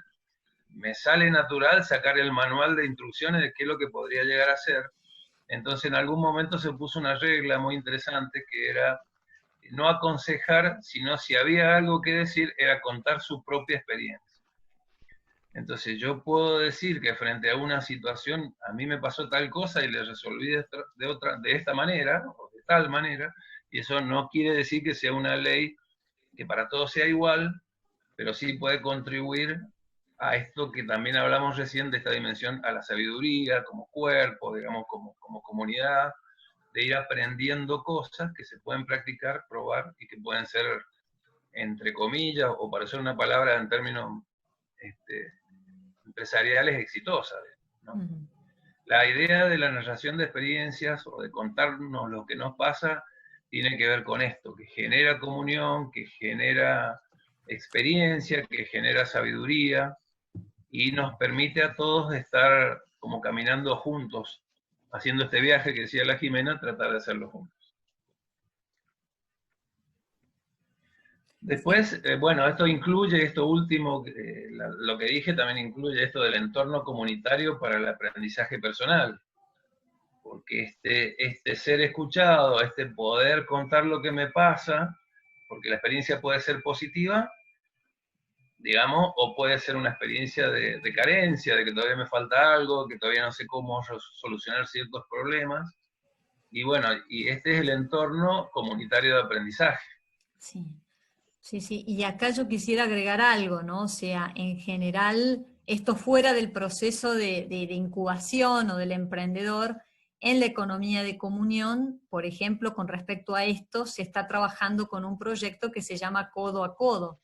me sale natural sacar el manual de instrucciones de qué es lo que podría llegar a hacer. Entonces en algún momento se puso una regla muy interesante que era no aconsejar, sino si había algo que decir, era contar su propia experiencia. Entonces yo puedo decir que frente a una situación, a mí me pasó tal cosa y le resolví de esta manera, o de tal manera, y eso no quiere decir que sea una ley que para todos sea igual, pero sí puede contribuir a esto que también hablamos recién, de esta dimensión a la sabiduría, como cuerpo, digamos, como comunidad, de ir aprendiendo cosas que se pueden practicar, probar, y que pueden ser, entre comillas, o para usar una palabra en términos empresariales, exitosas, ¿no? Uh-huh. La idea de la narración de experiencias o de contarnos lo que nos pasa tiene que ver con esto, que genera comunión, que genera experiencia, que genera sabiduría, y nos permite a todos estar como caminando juntos, haciendo este viaje que decía la Jimena, tratar de hacerlo juntos. Después, bueno, esto incluye, esto último, lo que dije también incluye esto del entorno comunitario para el aprendizaje personal. Porque este ser escuchado, este poder contar lo que me pasa, porque la experiencia puede ser positiva, digamos, o puede ser una experiencia de carencia, de que todavía me falta algo, que todavía no sé cómo solucionar ciertos problemas. Y bueno, y este es el entorno comunitario de aprendizaje. Sí, sí, sí. Y acá yo quisiera agregar algo, ¿no? O sea, en general, esto fuera del proceso de incubación o del emprendedor, en la economía de comunión, por ejemplo, con respecto a esto, se está trabajando con un proyecto que se llama Codo a Codo.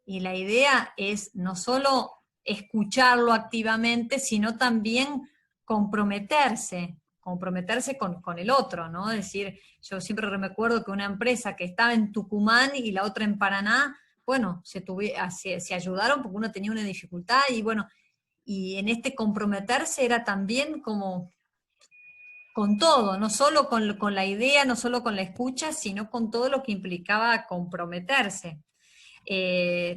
Y la idea es no solo escucharlo activamente, sino también comprometerse con el otro, ¿no? Es decir, yo siempre me acuerdo que una empresa que estaba en Tucumán y la otra en Paraná, bueno, se ayudaron porque uno tenía una dificultad, y bueno, y en este comprometerse era también como con todo, no solo con la idea, no solo con la escucha, sino con todo lo que implicaba comprometerse.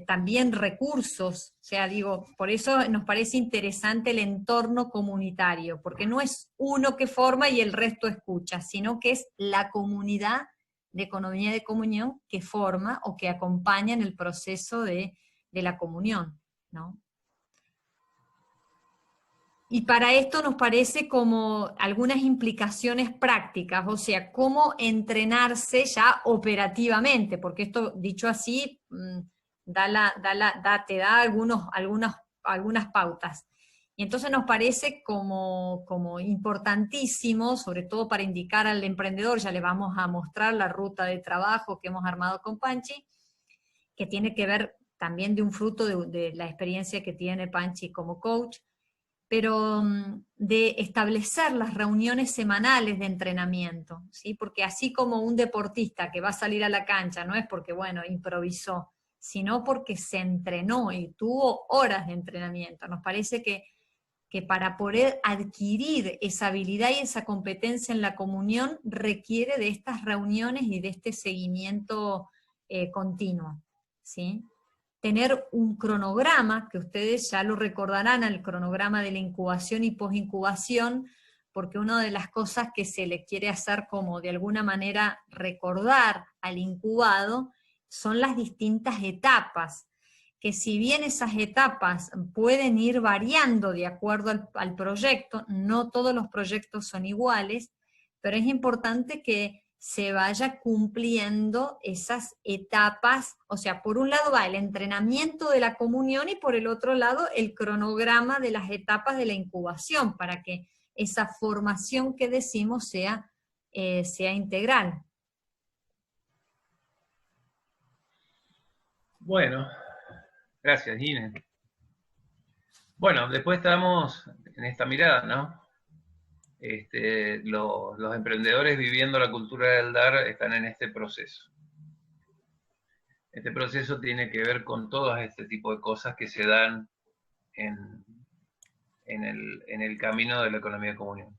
También recursos, o sea, digo, por eso nos parece interesante el entorno comunitario, porque no es uno que forma y el resto escucha, sino que es la comunidad de economía de comunión que forma o que acompaña en el proceso de la comunión, ¿no? Y para esto nos parece como algunas implicaciones prácticas, o sea, cómo entrenarse ya operativamente, porque esto, dicho así, te da algunas pautas. Y entonces nos parece como importantísimo, sobre todo para indicar al emprendedor, ya le vamos a mostrar la ruta de trabajo que hemos armado con Panchi, que tiene que ver también de un fruto de la experiencia que tiene Panchi como coach, pero de establecer las reuniones semanales de entrenamiento, ¿sí? Porque así como un deportista que va a salir a la cancha, no es porque, bueno, improvisó, sino porque se entrenó y tuvo horas de entrenamiento. Nos parece que para poder adquirir esa habilidad y esa competencia en la comunión requiere de estas reuniones y de este seguimiento continuo, ¿sí? Tener un cronograma, que ustedes ya lo recordarán, al cronograma de la incubación y posincubación, porque una de las cosas que se le quiere hacer como de alguna manera recordar al incubado son las distintas etapas, que si bien esas etapas pueden ir variando de acuerdo al proyecto, no todos los proyectos son iguales, pero es importante que se vaya cumpliendo esas etapas, o sea, por un lado va el entrenamiento de la comunión y por el otro lado el cronograma de las etapas de la incubación, para que esa formación que decimos sea integral. Bueno, gracias, Inés. Bueno, después estamos en esta mirada, ¿no? Los emprendedores viviendo la cultura del dar están en este proceso. Este proceso tiene que ver con todo este tipo de cosas que se dan en el camino de la economía de comunión,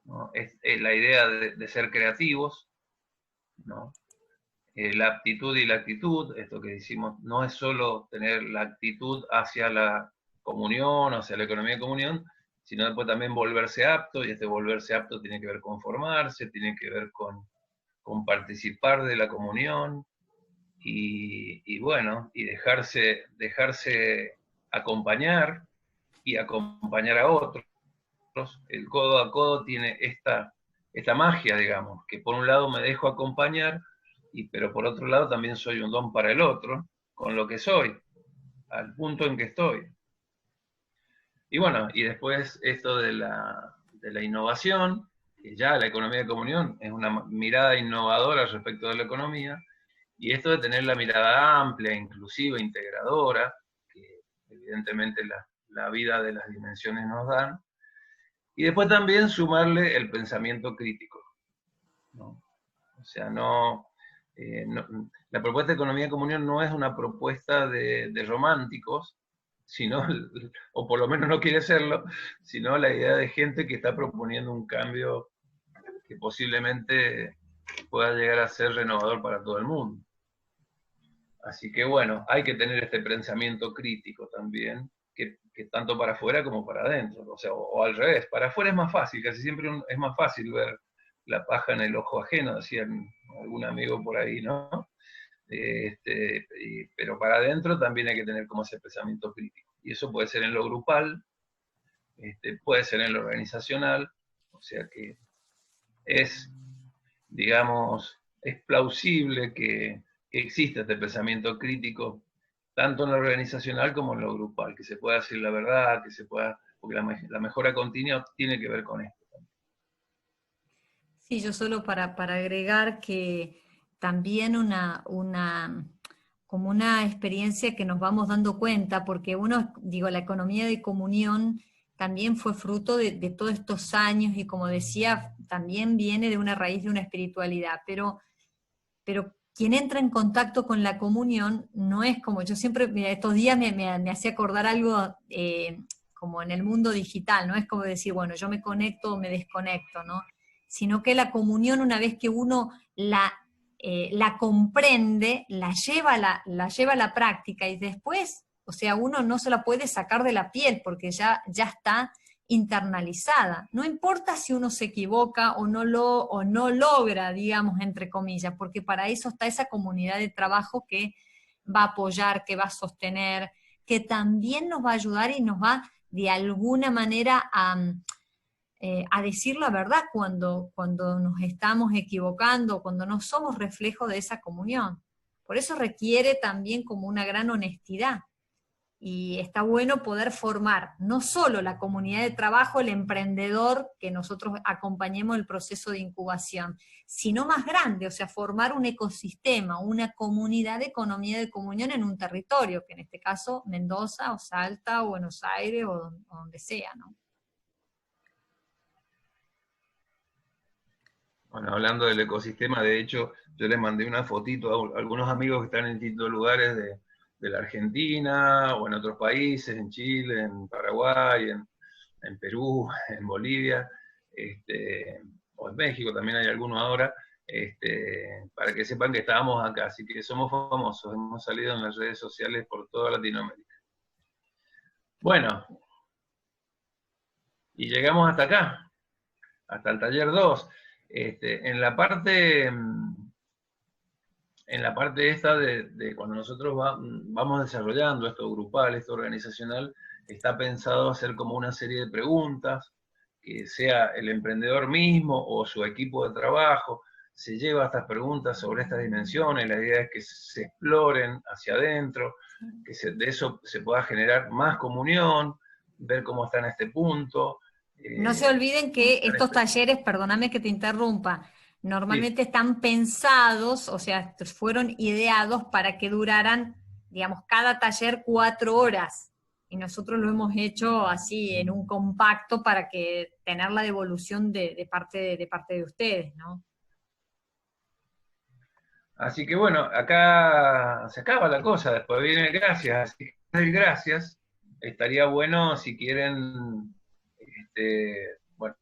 ¿no? Es la idea de ser creativos, ¿no? La aptitud y la actitud, esto que decimos, no es solo tener la actitud hacia la comunión, hacia la economía de comunión, sino después también volverse apto, y este volverse apto tiene que ver con formarse, tiene que ver con participar de la comunión, y bueno, y dejarse acompañar y acompañar a otros. El codo a codo tiene esta magia, digamos, que por un lado me dejo acompañar, pero por otro lado también soy un don para el otro, con lo que soy, al punto en que estoy. Y bueno, y después esto de la innovación, que ya la economía de comunión es una mirada innovadora respecto de la economía, y esto de tener la mirada amplia, inclusiva, integradora, que evidentemente la vida de las dimensiones nos dan, y después también sumarle el pensamiento crítico, ¿no? O sea, la propuesta de economía de comunión no es una propuesta de románticos, sino, o por lo menos no quiere serlo, sino la idea de gente que está proponiendo un cambio que posiblemente pueda llegar a ser renovador para todo el mundo. Así que bueno, hay que tener este pensamiento crítico también, que tanto para afuera como para adentro, o sea, o al revés, para afuera es más fácil, casi siempre es más fácil ver la paja en el ojo ajeno, decía algún amigo por ahí, ¿no? Pero para adentro también hay que tener como ese pensamiento crítico, y eso puede ser en lo grupal, puede ser en lo organizacional, o sea que es, digamos, es plausible que exista este pensamiento crítico tanto en lo organizacional como en lo grupal, que se pueda decir la verdad, que se pueda, porque la mejora continua tiene que ver con esto. Sí, yo solo para agregar que también como una experiencia que nos vamos dando cuenta, porque la economía de comunión también fue fruto de todos estos años, y como decía, también viene de una raíz de una espiritualidad, pero quien entra en contacto con la comunión no es como, yo siempre, mira, estos días me hacía acordar algo como en el mundo digital, no es como decir, bueno, yo me conecto o me desconecto, ¿no? Sino que la comunión, una vez que uno la comprende, la lleva a la práctica, y después, o sea, uno no se la puede sacar de la piel porque ya está internalizada. No importa si uno se equivoca o no logra, digamos, entre comillas, porque para eso está esa comunidad de trabajo que va a apoyar, que va a sostener, que también nos va a ayudar y nos va de alguna manera a decir la verdad cuando nos estamos equivocando, cuando no somos reflejo de esa comunión. Por eso requiere también como una gran honestidad. Y está bueno poder formar no solo la comunidad de trabajo, el emprendedor, que nosotros acompañemos el proceso de incubación, sino más grande, o sea, formar un ecosistema, una comunidad de economía de comunión en un territorio, que en este caso Mendoza, o Salta, o Buenos Aires, o donde sea, ¿no? Bueno, hablando del ecosistema, de hecho, yo les mandé una fotito a algunos amigos que están en distintos lugares de la Argentina, o en otros países, en Chile, en Paraguay, en Perú, en Bolivia, o en México, también hay algunos ahora, para que sepan que estábamos acá, así que somos famosos, hemos salido en las redes sociales por toda Latinoamérica. Bueno, y llegamos hasta acá. hasta el taller 2. En la parte esta de cuando nosotros vamos desarrollando esto grupal, esto organizacional, está pensado hacer como una serie de preguntas, que sea el emprendedor mismo o su equipo de trabajo, se lleva estas preguntas sobre estas dimensiones, la idea es que se exploren hacia adentro, que de eso se pueda generar más comunión, ver cómo está en este punto. No se olviden que estos talleres, perdóname que te interrumpa, normalmente están pensados, o sea, fueron ideados para que duraran, digamos, cada taller 4 horas. Y nosotros lo hemos hecho así, en un compacto, para que tener la devolución de parte de ustedes, ¿no? Así que bueno, acá se acaba la cosa, después viene el gracias. Así que el gracias, estaría bueno si quieren, bueno,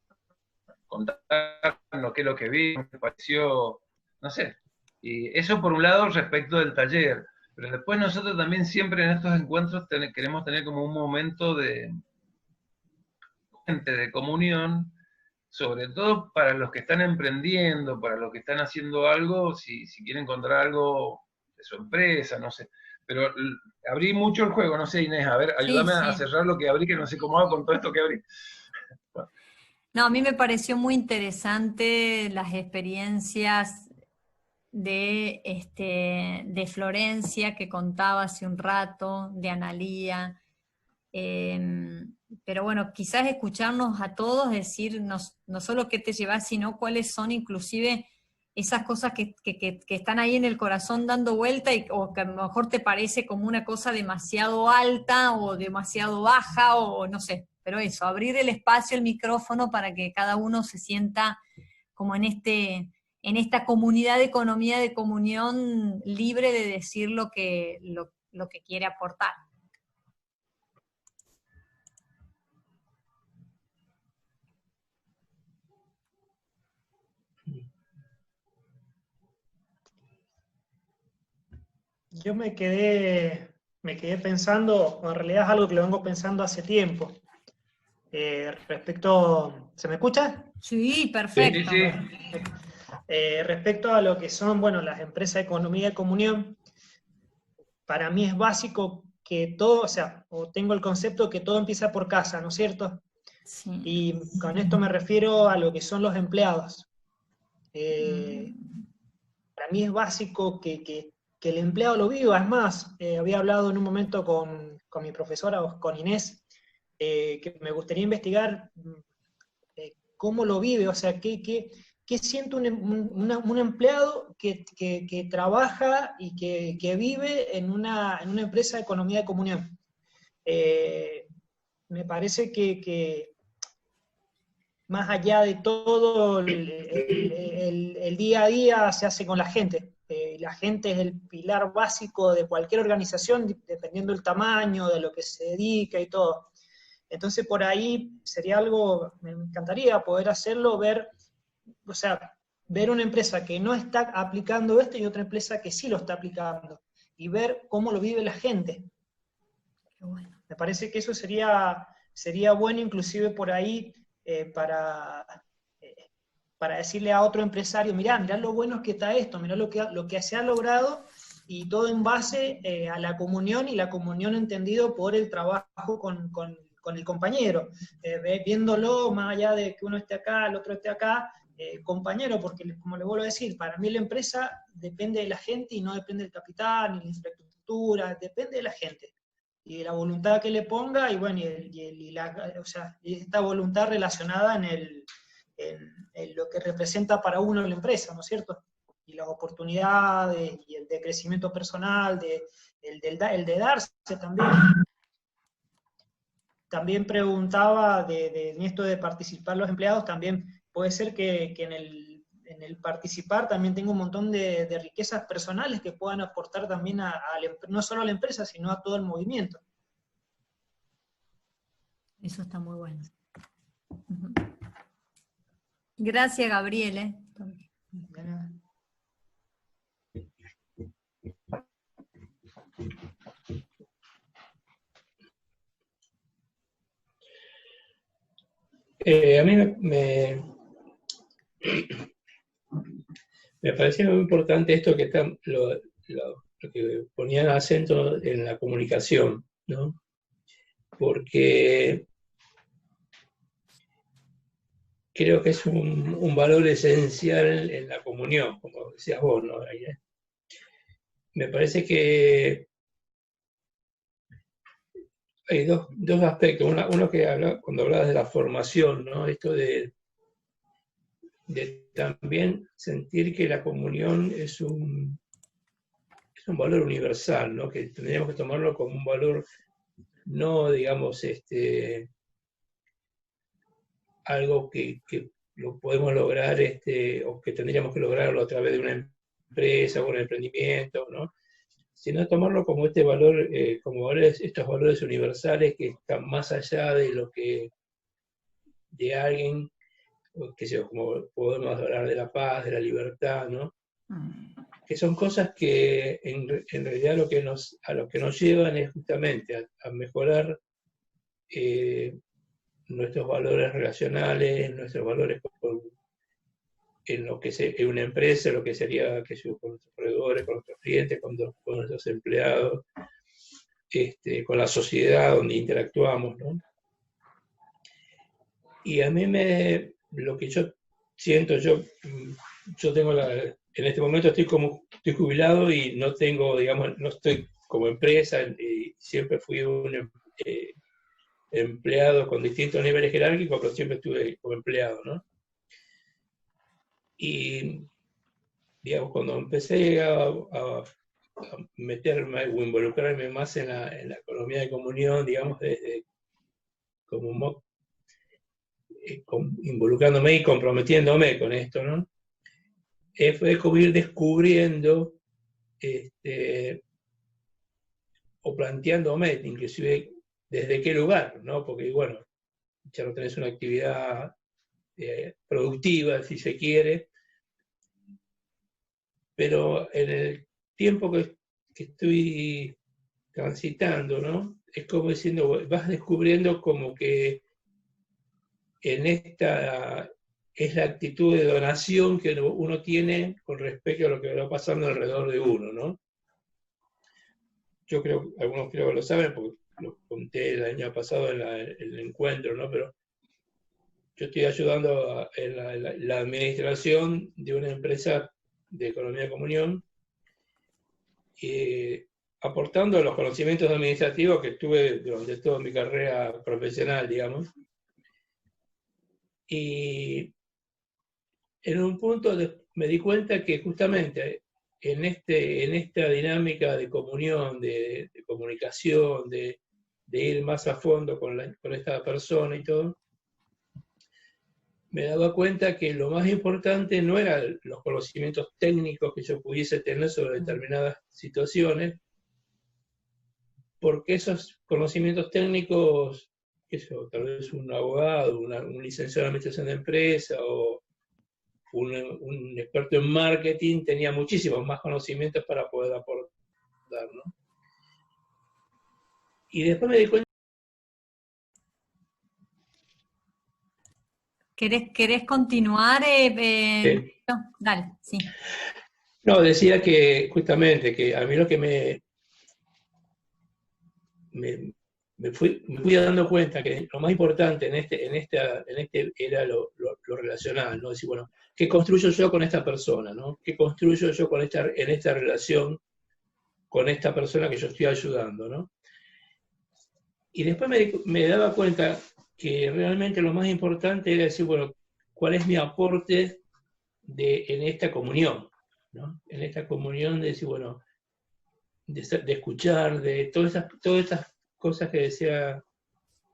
contarnos qué es lo que vi, me pareció, no sé. Y eso por un lado respecto del taller, pero después nosotros también siempre en estos encuentros queremos tener como un momento de comunión, sobre todo para los que están emprendiendo, para los que están haciendo algo, si quieren encontrar algo de su empresa, no sé. Pero abrí mucho el juego, no sé, Inés, a ver, ayúdame a cerrar lo que abrí, que no sé cómo hago con todo esto que abrí. Bueno. No, a mí me pareció muy interesante las experiencias de Florencia, que contaba hace un rato, de Analía. Pero bueno, quizás escucharnos a todos decir no solo qué te llevas, sino cuáles son inclusive esas cosas que están ahí en el corazón dando vuelta, o que a lo mejor te parece como una cosa demasiado alta o demasiado baja, o no sé, pero eso, abrir el espacio, el micrófono, para que cada uno se sienta como en esta comunidad de economía de comunión, libre de decir lo que quiere aportar. Yo me quedé pensando, o en realidad es algo que lo vengo pensando hace tiempo. ¿Se me escucha? Sí, perfecto. Sí. Respecto a lo que son, bueno, las empresas de economía de comunión, para mí es básico que todo, o sea, o tengo el concepto que todo empieza por casa, ¿no es cierto? Sí. Y con esto me refiero a lo que son los empleados. Para mí es básico que el empleado lo viva. Es más, había hablado en un momento con mi profesora, con Inés, que me gustaría investigar cómo lo vive, o sea, qué siente un empleado que trabaja y que vive en una empresa de economía de comunión. Me parece que más allá de todo, el día a día se hace con la gente. La gente es el pilar básico de cualquier organización, dependiendo del tamaño, de lo que se dedica y todo. Entonces, por ahí sería algo, me encantaría poder hacerlo, ver una empresa que no está aplicando esto y otra empresa que sí lo está aplicando, y ver cómo lo vive la gente. Bueno. Me parece que eso sería bueno, inclusive por ahí, para decirle a otro empresario, mirá lo bueno que está esto, mirá lo que se ha logrado, y todo en base a la comunión, y la comunión entendido por el trabajo con el compañero, viéndolo más allá de que uno esté acá, el otro esté acá, compañero, porque como le vuelvo a decir, para mí la empresa depende de la gente y no depende del capital, ni de la infraestructura, depende de la gente y de la voluntad que le ponga, y bueno, y esta voluntad relacionada en lo que representa para uno la empresa, ¿no es cierto? Y las oportunidades, y el de crecimiento personal, el de darse también. También preguntaba en esto de participar los empleados, también puede ser que en el participar también tenga un montón de riquezas personales que puedan aportar también no solo a la empresa, sino a todo el movimiento. Eso está muy bueno. Gracias, Gabriele. A mí Me parecía muy importante esto que lo que ponían acento en la comunicación, ¿no? Porque creo que es un valor esencial en la comunión, como decías vos, ¿no? Me parece que hay dos aspectos. Uno que cuando hablabas de la formación, ¿no? Esto de también sentir que la comunión es un valor universal, ¿no? Que tendríamos que tomarlo como un valor, no, digamos, algo que lo podemos lograr, o que tendríamos que lograrlo a través de una empresa o un emprendimiento, ¿no? Sino tomarlo como este valor, como estos valores universales que están más allá de lo que de alguien, que sea, como podemos hablar de la paz, de la libertad, ¿no? Que son cosas que en realidad a lo que nos llevan es justamente a mejorar nuestros valores relacionales, nuestros valores en lo que en una empresa, lo que sería con nuestros proveedores, con nuestros clientes, con nuestros empleados, con la sociedad donde interactuamos, ¿no? Y a mí lo que yo siento, yo tengo en este momento estoy jubilado y no tengo, digamos, no estoy como empresa, y siempre fui un empleado con distintos niveles jerárquicos, pero siempre estuve como empleado, ¿no? Y, digamos, cuando empecé a meterme o involucrarme más en la economía de comunión, digamos, involucrándome y comprometiéndome con esto, ¿no? Fue ir descubriendo o planteándome, inclusive, desde qué lugar, ¿no? Porque, bueno, ya no tenés una actividad productiva, si se quiere, pero en el tiempo que estoy transitando, ¿no? Es como diciendo, vas descubriendo como que en esta es la actitud de donación que uno tiene con respecto a lo que va pasando alrededor de uno, ¿no? Yo creo, algunos creo que lo saben, porque lo conté el año pasado en el encuentro, ¿no? Pero yo estoy ayudando en la administración de una empresa de economía de comunión, aportando los conocimientos administrativos que tuve durante toda mi carrera profesional, digamos. Y en un punto me di cuenta que justamente en esta dinámica de comunión, de comunicación, de ir más a fondo con esta persona y todo, me daba cuenta que lo más importante no eran los conocimientos técnicos que yo pudiese tener sobre determinadas situaciones, porque esos conocimientos técnicos, tal vez un abogado, un licenciado en administración de empresa o un experto en marketing tenía muchísimos más conocimientos para poder aportar, ¿no? Y después me di cuenta. ¿Querés continuar? Sí. No, dale, sí. No, decía que justamente que a mí lo que me fui dando cuenta que lo más importante en este era lo relacional, ¿no? Decir, bueno, ¿qué construyo yo con esta persona, ¿no? ¿Qué construyo yo en esta relación con esta persona que yo estoy ayudando, ¿no? Y después me daba cuenta que realmente lo más importante era decir, bueno, ¿cuál es mi aporte en esta comunión, ¿no? En esta comunión de decir, bueno, de escuchar, de todas estas cosas que decía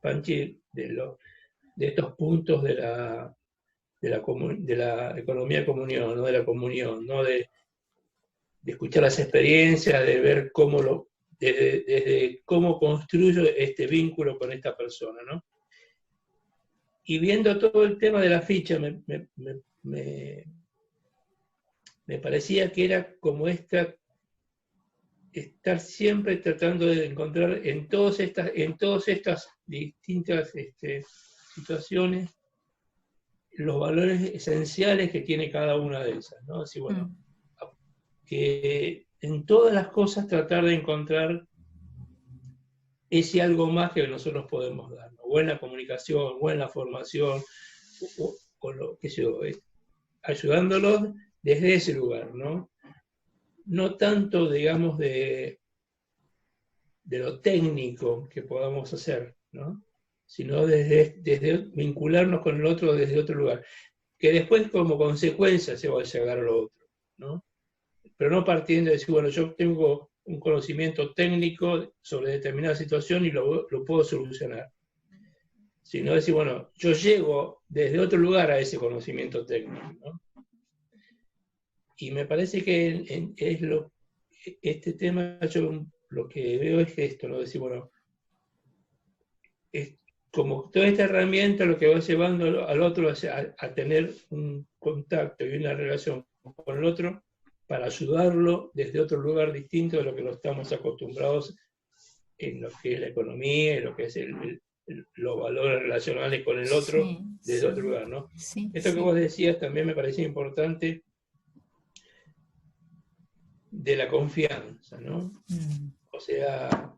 Panchi, de estos puntos de la economía de comunión, ¿no? De la comunión, ¿no? De escuchar las experiencias, de ver desde cómo construyo este vínculo con esta persona, ¿no? Y viendo todo el tema de la ficha, me parecía que era como estar siempre tratando de encontrar en todas estas distintas situaciones los valores esenciales que tiene cada una de esas, ¿no? Así, bueno, que en todas las cosas tratar de encontrar ese algo más que nosotros podemos dar, ¿no? O en la comunicación, o en la formación, o lo que yo, ayudándolos desde ese lugar, ¿no? No tanto, digamos, de lo técnico que podamos hacer, ¿no? Sino desde vincularnos con el otro desde otro lugar, que después como consecuencia se va a llegar a lo otro, ¿no? Pero no partiendo de decir, bueno, yo tengo un conocimiento técnico sobre determinada situación y lo puedo solucionar, sino decir, bueno, yo llego desde otro lugar a ese conocimiento técnico, ¿no? Y me parece que este tema, yo lo que veo es esto, ¿no? Decir, bueno, es como toda esta herramienta lo que va llevando al otro a tener un contacto y una relación con el otro para ayudarlo desde otro lugar distinto de lo que nos estamos acostumbrados en lo que es la economía, en lo que es los valores relacionales con el otro, desde otro lugar, ¿no? Esto que vos decías también me parecía importante, de la confianza, ¿no? O sea,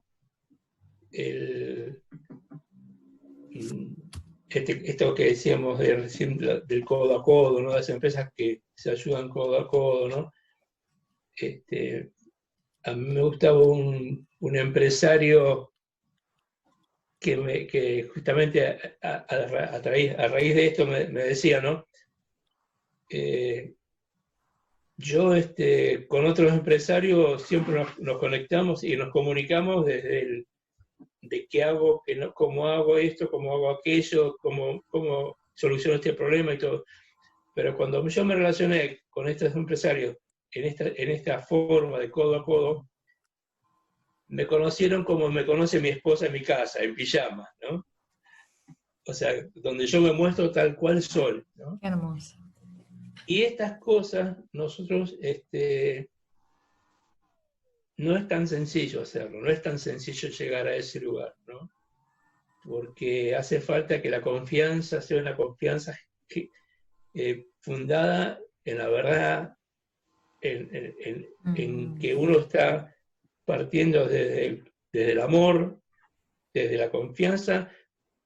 esto que decíamos recién del codo a codo, ¿no? Las empresas que se ayudan codo a codo, ¿no? A mí me gustaba un empresario que justamente a raíz de esto me decía, ¿no? Yo con otros empresarios siempre nos conectamos y nos comunicamos desde de qué hago, cómo hago esto, cómo hago aquello, cómo soluciono este problema y todo. Pero cuando yo me relacioné con estos empresarios en esta forma de codo a codo, me conocieron como me conoce mi esposa en mi casa, en pijama, ¿no? O sea, donde yo me muestro tal cual soy, ¿no? Qué hermoso. Y estas cosas, nosotros, no es tan sencillo hacerlo, no es tan sencillo llegar a ese lugar, ¿no? Porque hace falta que la confianza sea una confianza fundada en la verdad, en que uno está partiendo desde el amor, desde la confianza,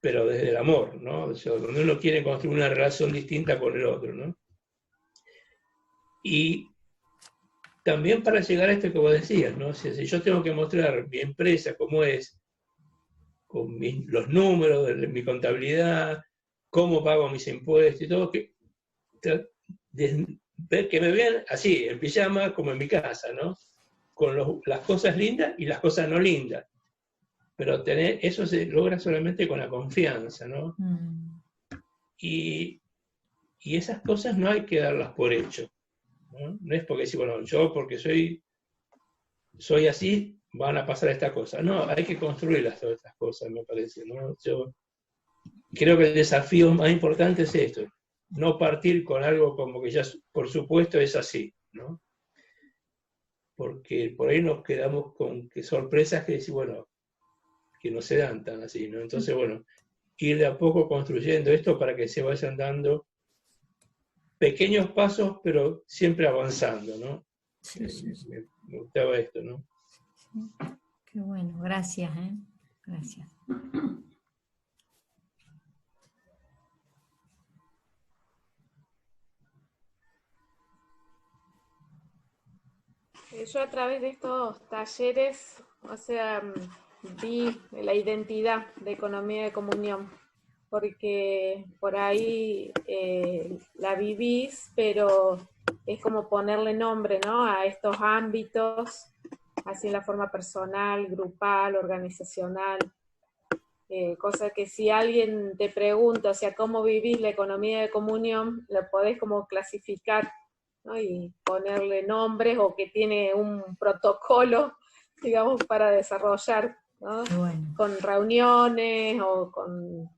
pero desde el amor, ¿no? O sea, donde uno quiere construir una relación distinta con el otro, ¿no? Y también para llegar a esto que vos decías, ¿no? O sea, si yo tengo que mostrar mi empresa cómo es, con los números de mi contabilidad, cómo pago mis impuestos y todo, que me vean así, en pijama, como en mi casa, ¿no? Con las cosas lindas y las cosas no lindas. Pero eso se logra solamente con la confianza, ¿no? Y esas cosas no hay que darlas por hecho, ¿no? No es porque decir, bueno, yo porque soy así, van a pasar estas cosas. No, hay que construirlas todas estas cosas, me parece, ¿no? Yo creo que el desafío más importante es esto, no partir con algo como que ya, por supuesto, es así, ¿no? Porque por ahí nos quedamos con sorpresas que decir, bueno, que no se dan tan así, ¿no? Entonces, bueno, ir de a poco construyendo esto para que se vayan dando pequeños pasos, pero siempre avanzando, ¿no? Sí, sí. Me gustaba esto, ¿no? Sí. Qué bueno, gracias, ¿eh? Gracias. Yo a través de estos talleres, o sea, vi la identidad de economía de comunión, porque por ahí la vivís, pero es como ponerle nombre, ¿no? A estos ámbitos, así en la forma personal, grupal, organizacional, cosa que si alguien te pregunta, o sea, cómo vivís la economía de comunión, lo podés como clasificar, ¿no? Y ponerle nombres o que tiene un protocolo, digamos, para desarrollar, ¿no? Bueno. Con reuniones o con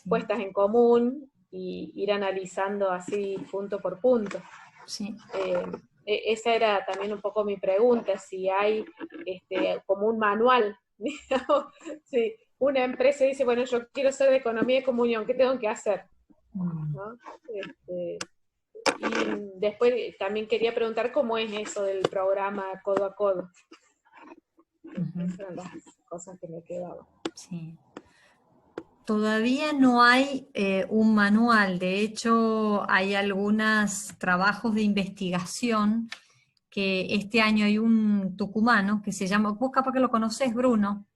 puestas en común y ir analizando así punto por punto. Sí. Esa era también un poco mi pregunta, si hay como un manual, digamos, si una empresa dice, bueno, yo quiero ser de economía de comunión, ¿qué tengo que hacer? ¿no? Y después también quería preguntar cómo es eso del programa Codo a Codo. Esas eran las cosas que me quedaban. Sí. Todavía no hay un manual, de hecho hay algunos trabajos de investigación que este año hay un tucumano que se llama, vos capaz que lo conocés, Bruno,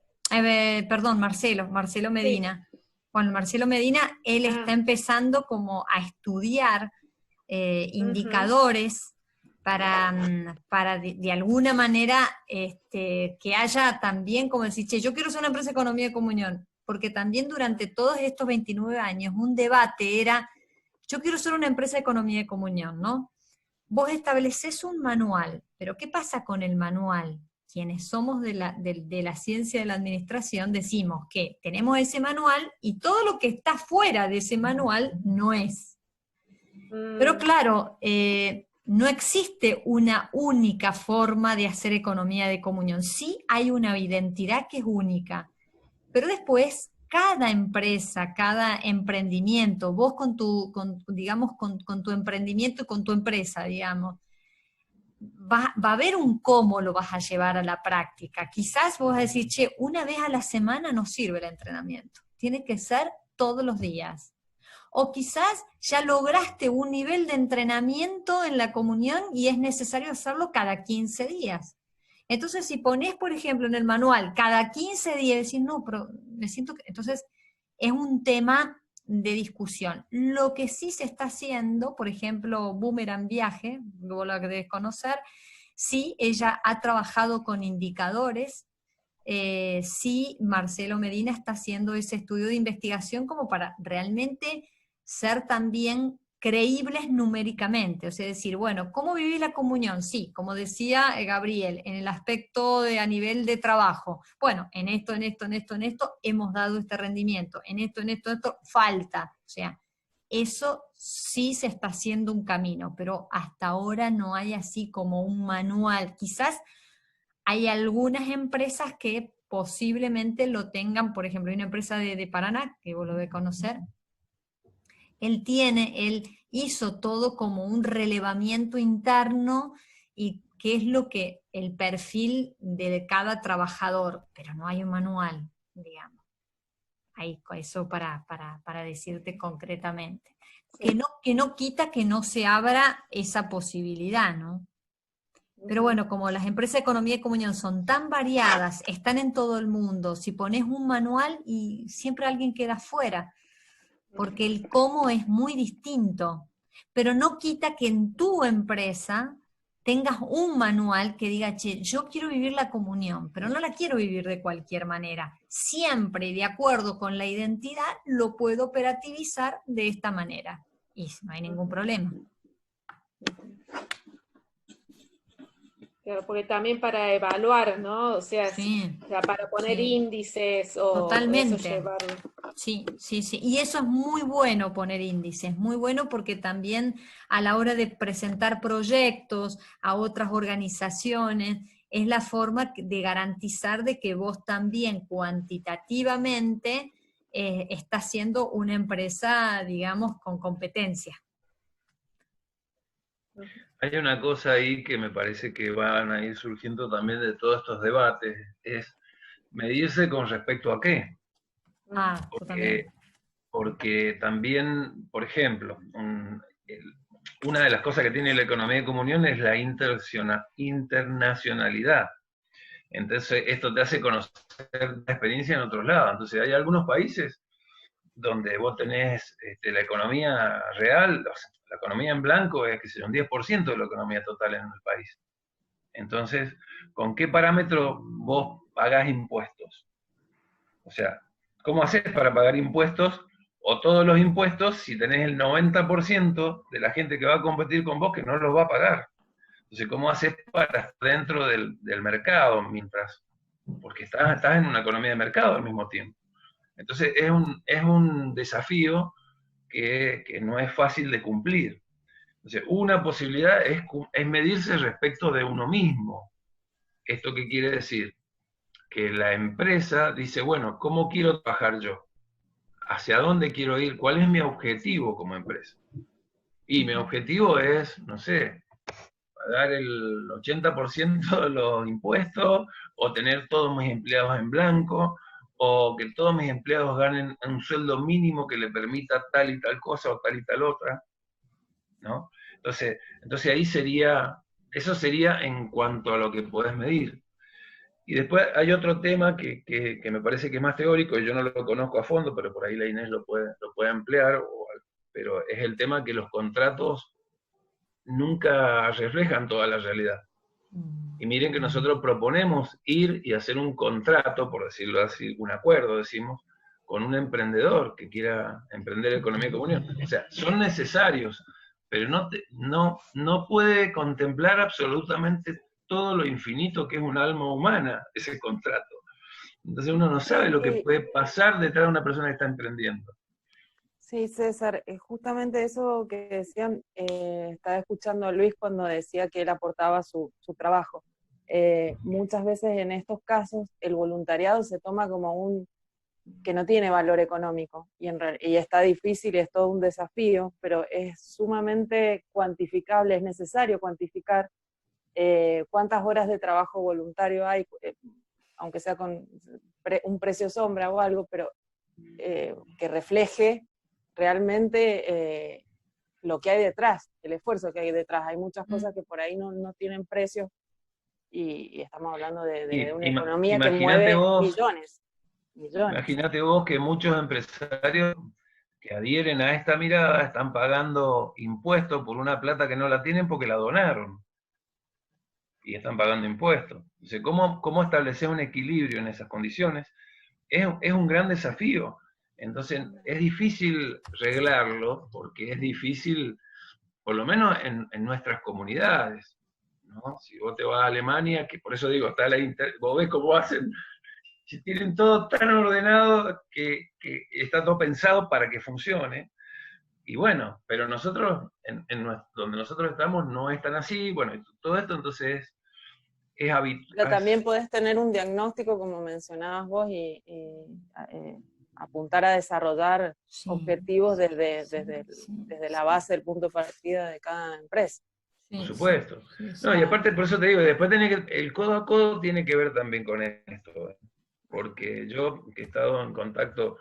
perdón, Marcelo Medina. Sí. Bueno, Marcelo Medina, él está empezando como a estudiar indicadores para de alguna manera que haya también, como decir, che, yo quiero ser una empresa de economía de comunión, porque también durante todos estos 29 años un debate era, yo quiero ser una empresa de economía de comunión, ¿no? Vos estableces un manual, pero ¿qué pasa con el manual? Quienes somos de la ciencia de la administración decimos que tenemos ese manual y todo lo que está fuera de ese manual no es. Pero claro, no existe una única forma de hacer economía de comunión. Sí hay una identidad que es única, pero después cada empresa, cada emprendimiento, vos con tu emprendimiento y con tu empresa, digamos, va a haber un cómo lo vas a llevar a la práctica. Quizás vos vas a decir, che, una vez a la semana no sirve el entrenamiento, tiene que ser todos los días. O quizás ya lograste un nivel de entrenamiento en la comunión y es necesario hacerlo cada 15 días. Entonces, si ponés, por ejemplo, en el manual, cada 15 días, decís, no, pero me siento que... Entonces, es un tema de discusión. Lo que sí se está haciendo, por ejemplo, Boomerang Viaje, vos la debes conocer, sí, ella ha trabajado con indicadores, sí, Marcelo Medina está haciendo ese estudio de investigación como para realmente ser también creíbles numéricamente, o sea, decir, bueno, ¿cómo vivís la comunión? Sí, como decía Gabriel, en el aspecto a nivel de trabajo, bueno, en esto hemos dado este rendimiento, en esto falta, o sea, eso sí se está haciendo un camino, pero hasta ahora no hay así como un manual, quizás hay algunas empresas que posiblemente lo tengan, por ejemplo, hay una empresa de Paraná, que vos lo debes conocer, él hizo todo como un relevamiento interno y qué es lo que el perfil de cada trabajador, pero no hay un manual, digamos. Ahí, eso para decirte concretamente. Sí. Que no quita que no se abra esa posibilidad, ¿no? Pero bueno, como las empresas de economía y comunión son tan variadas, están en todo el mundo, si pones un manual y siempre alguien queda fuera, porque el cómo es muy distinto, pero no quita que en tu empresa tengas un manual que diga, che, yo quiero vivir la comunión, pero no la quiero vivir de cualquier manera, siempre de acuerdo con la identidad lo puedo operativizar de esta manera, y no hay ningún problema. Claro, porque también para evaluar, ¿no? O sea, sí, o sea para poner índices o totalmente. Eso llevarlo. Sí, y eso es muy bueno poner índices, muy bueno porque también a la hora de presentar proyectos a otras organizaciones, es la forma de garantizar de que vos también cuantitativamente estás siendo una empresa, digamos, con competencia. Hay una cosa ahí que me parece que van a ir surgiendo también de todos estos debates, es medirse con respecto a qué. Porque también, por ejemplo, una de las cosas que tiene la economía de comunión es la internacionalidad. Entonces, esto te hace conocer la experiencia en otros lados. Entonces, hay algunos países donde vos tenés la economía real, la economía en blanco es, que sea, un 10% de la economía total en el país. Entonces, ¿con qué parámetro vos pagás impuestos? O sea, ¿cómo haces para pagar impuestos o todos los impuestos si tenés el 90% de la gente que va a competir con vos que no los va a pagar? Entonces, ¿cómo haces para estar dentro del mercado mientras? Porque estás en una economía de mercado al mismo tiempo. Entonces, es un desafío que no es fácil de cumplir. Entonces, una posibilidad es medirse respecto de uno mismo. ¿Esto qué quiere decir? Que la empresa dice, bueno, ¿cómo quiero trabajar yo? hacia dónde quiero ir, cuál es mi objetivo como empresa. Y mi objetivo es, no sé, pagar el 80% de los impuestos, o tener todos mis empleados en blanco, o que todos mis empleados ganen un sueldo mínimo que le permita tal y tal cosa o tal y tal otra, ¿no? Entonces ahí eso sería en cuanto a lo que podés medir. Y después hay otro tema que me parece que es más teórico, y yo no lo conozco a fondo, pero por ahí la Inés lo puede ampliar, pero es el tema que los contratos nunca reflejan toda la realidad. Y miren que nosotros proponemos ir y hacer un contrato, por decirlo así, un acuerdo, decimos, con un emprendedor que quiera emprender economía de comunión. O sea, son necesarios, pero no puede contemplar absolutamente todo lo infinito que es un alma humana, ese contrato. Entonces uno no sabe lo que puede pasar detrás de una persona que está emprendiendo. Sí, César, justamente eso que decían, estaba escuchando a Luis cuando decía que él aportaba su trabajo. Muchas veces en estos casos el voluntariado se toma como que no tiene valor económico, y está difícil y es todo un desafío, pero es sumamente cuantificable, es necesario cuantificar cuántas horas de trabajo voluntario hay, aunque sea con un precio sombra o algo, pero que refleje realmente lo que hay detrás, el esfuerzo que hay detrás. Hay muchas cosas que por ahí no tienen precios, y estamos hablando de una economía que mueve millones. Imagínate vos que muchos empresarios que adhieren a esta mirada están pagando impuestos por una plata que no la tienen porque la donaron. Y están pagando impuestos. Entonces, ¿cómo establecer un equilibrio en esas condiciones? Es un gran desafío. Entonces, es difícil reglarlo, porque es difícil, por lo menos en nuestras comunidades, ¿no? Si vos te vas a Alemania, que por eso digo, vos ves cómo hacen, si tienen todo tan ordenado que está todo pensado para que funcione. Y bueno, pero nosotros, donde nosotros estamos, no es tan así. Bueno, todo esto entonces es habitual. Pero también podés tener un diagnóstico, como mencionabas vos, y apuntar a desarrollar objetivos desde la base, el punto de partida de cada empresa. Por supuesto. No, y aparte, por eso te digo, después el codo a codo tiene que ver también con esto. Porque yo, que he estado en contacto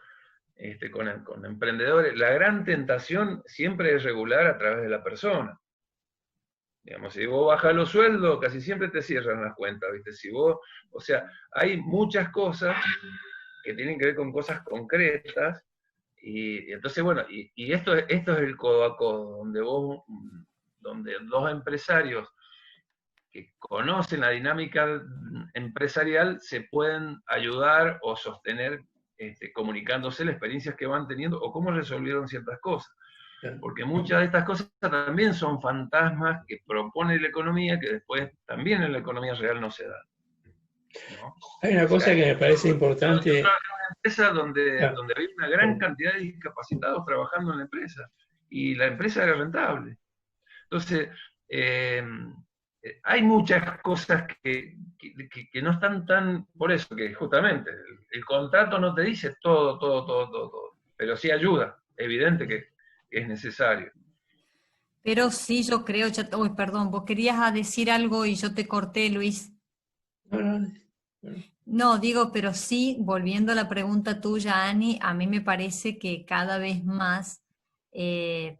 con emprendedores, la gran tentación siempre es regular a través de la persona. Digamos, si vos bajás los sueldos, casi siempre te cierran las cuentas, ¿viste? O sea, hay muchas cosas que tienen que ver con cosas concretas, y entonces, bueno, y esto es el codo a codo, donde dos empresarios que conocen la dinámica empresarial se pueden ayudar o sostener comunicándose las experiencias que van teniendo o cómo resolvieron ciertas cosas. Porque muchas de estas cosas también son fantasmas que propone la economía, que después también en la economía real no se dan, ¿no? Hay una cosa que me parece importante. Una empresa donde hay una gran cantidad de discapacitados trabajando en la empresa, y la empresa era rentable. Entonces, hay muchas cosas que no están tan, por eso que justamente el contrato no te dice todo, pero sí ayuda, evidente que es necesario. Pero sí, yo creo, perdón, vos querías decir algo y yo te corté, Luis. No, digo, pero sí, volviendo a la pregunta tuya, Ani, a mí me parece que cada vez más,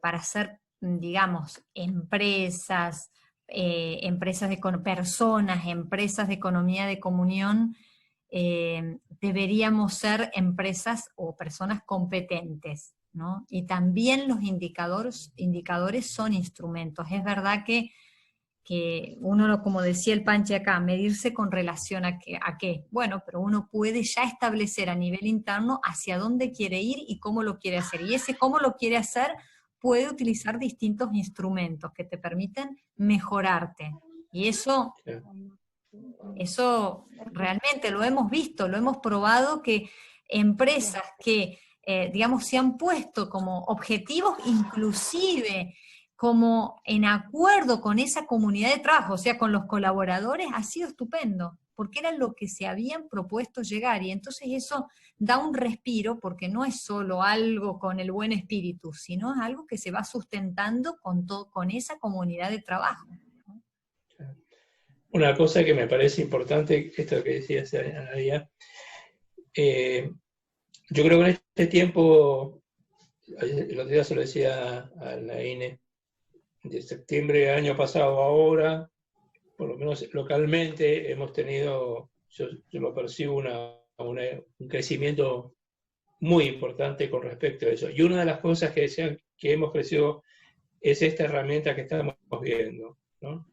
para hacer, digamos, empresas personas, empresas de economía de comunión, deberíamos ser empresas o personas competentes, ¿no? Y también los indicadores son instrumentos. Es verdad que uno, como decía el Panchi acá, medirse con relación a qué. Bueno, pero uno puede ya establecer a nivel interno hacia dónde quiere ir y cómo lo quiere hacer. Y ese cómo lo quiere hacer puede utilizar distintos instrumentos que te permiten mejorarte. Y eso realmente lo hemos visto, lo hemos probado, que empresas que, digamos, se han puesto como objetivos, inclusive como en acuerdo con esa comunidad de trabajo, o sea, con los colaboradores, ha sido estupendo, porque era lo que se habían propuesto llegar, y entonces eso da un respiro, porque no es solo algo con el buen espíritu, sino es algo que se va sustentando con esa comunidad de trabajo. Una cosa que me parece importante, esto que decías, Analia, yo creo que en este tiempo, el otro día se lo decía a la INE, de septiembre del año pasado a ahora, por lo menos localmente, hemos tenido, yo lo percibo, un crecimiento muy importante con respecto a eso. Y una de las cosas que decían que hemos crecido es esta herramienta que estamos viendo, ¿no?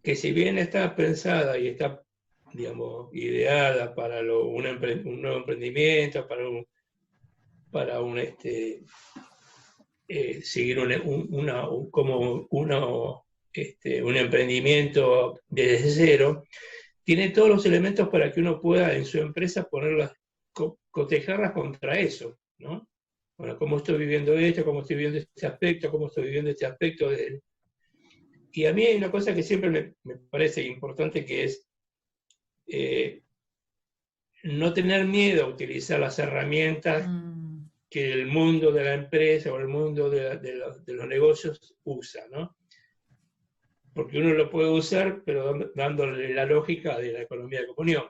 Que si bien está pensada y está, digamos, ideada para un nuevo emprendimiento, seguir un emprendimiento desde cero, tiene todos los elementos para que uno pueda en su empresa cotejarlas contra eso, ¿no? Bueno, cómo estoy viviendo esto, cómo estoy viviendo este aspecto, cómo estoy viviendo este aspecto de él. Y a mí hay una cosa que siempre me parece importante, que es no tener miedo a utilizar las herramientas que el mundo de la empresa o el mundo de los negocios usa, ¿no? Porque uno lo puede usar, pero dándole la lógica de la economía de comunión.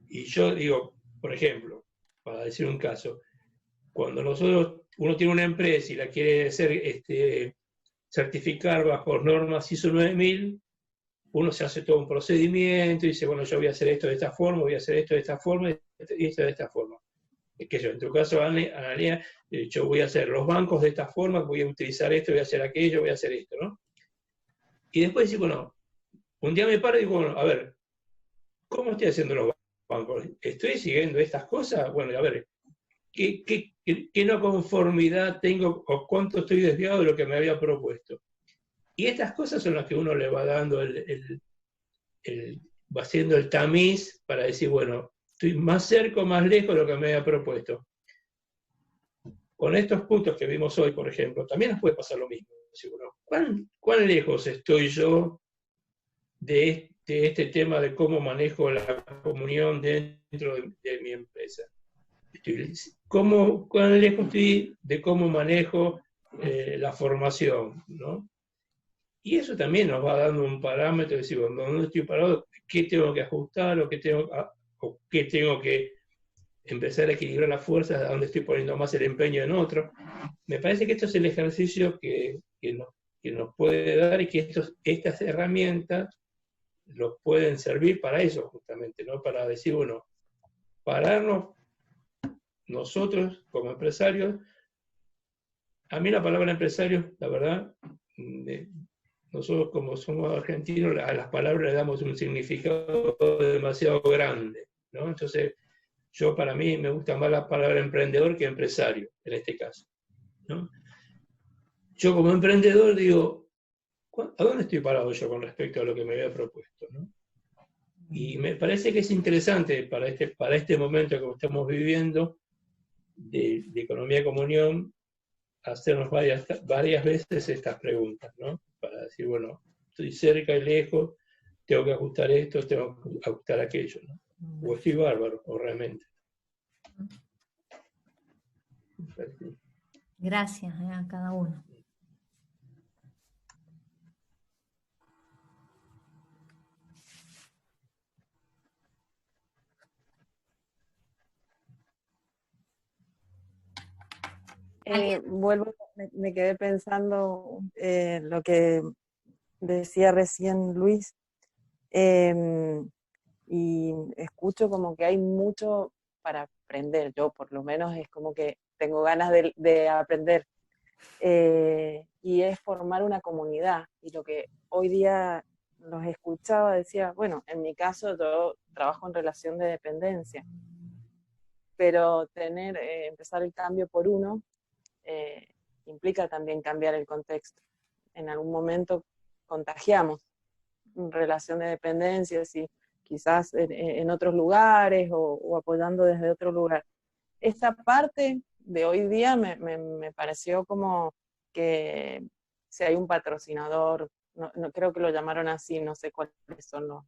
Y yo digo, por ejemplo, para decir un caso, cuando uno tiene una empresa y la quiere certificar bajo normas ISO 9000, uno se hace todo un procedimiento y dice, bueno, yo voy a hacer esto de esta forma, voy a hacer esto de esta forma y esto de esta forma. En tu caso, Analia, yo voy a hacer los bancos de esta forma, voy a utilizar esto, voy a hacer aquello, voy a hacer esto, ¿no? Y después digo, bueno, un día me paro y digo, bueno, a ver, ¿cómo estoy haciendo los bancos? ¿Estoy siguiendo estas cosas? Bueno, a ver, ¿qué no conformidad tengo o cuánto estoy desviado de lo que me había propuesto? Y estas cosas son las que uno le va dando va haciendo el tamiz para decir, bueno, estoy más cerca o más lejos de lo que me había propuesto. Con estos puntos que vimos hoy, por ejemplo, también nos puede pasar lo mismo. Bueno, ¿cuán lejos estoy yo de este tema de cómo manejo la comunión dentro de mi empresa? ¿Cuán lejos estoy de cómo manejo la formación, ¿no? Y eso también nos va dando un parámetro de decir, bueno, ¿dónde estoy parado? ¿Qué tengo que ajustar? ¿O qué tengo que empezar a equilibrar las fuerzas? ¿A dónde estoy poniendo más el empeño en otro? Me parece que esto es el ejercicio que nos puede dar, y que estas herramientas nos pueden servir para eso justamente, ¿no? Para decir, bueno, pararnos nosotros como empresarios. A mí la palabra empresario, la verdad, nosotros como somos argentinos, a las palabras le damos un significado demasiado grande, ¿no? Entonces, para mí me gusta más la palabra emprendedor que empresario, en este caso, ¿no? Yo como emprendedor digo, ¿a dónde estoy parado yo con respecto a lo que me había propuesto, ¿no? Y me parece que es interesante para este momento que estamos viviendo de economía de comunión, hacernos varias veces estas preguntas, ¿no? Para decir, bueno, estoy cerca y lejos, tengo que ajustar esto, tengo que ajustar aquello, ¿no? O estoy bárbaro, o realmente. Gracias a cada uno. Me quedé pensando lo que decía recién Luis, y escucho como que hay mucho para aprender. Yo por lo menos es como que tengo ganas de aprender, y es formar una comunidad. Y lo que hoy día los escuchaba, decía, bueno, en mi caso yo trabajo en relación de dependencia, pero empezar el cambio por uno implica también cambiar el contexto. En algún momento contagiamos relación de dependencia, y quizás en otros lugares o apoyando desde otro lugar. Esta parte de hoy día me pareció como que si hay un patrocinador no creo que lo llamaron así, no sé cuáles son los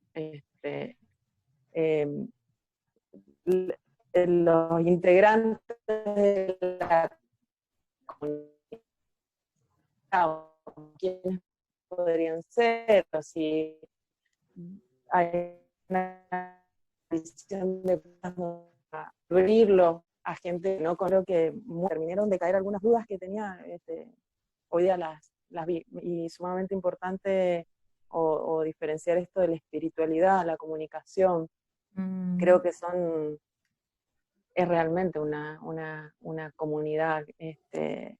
integrantes de la comunidad, quiénes podrían ser, o si hay una visión de abrirlo a gente, ¿no? Creo que terminaron de caer algunas dudas que tenía, hoy día las vi, y sumamente importante o diferenciar esto de la espiritualidad, la comunicación. Creo que es realmente una comunidad que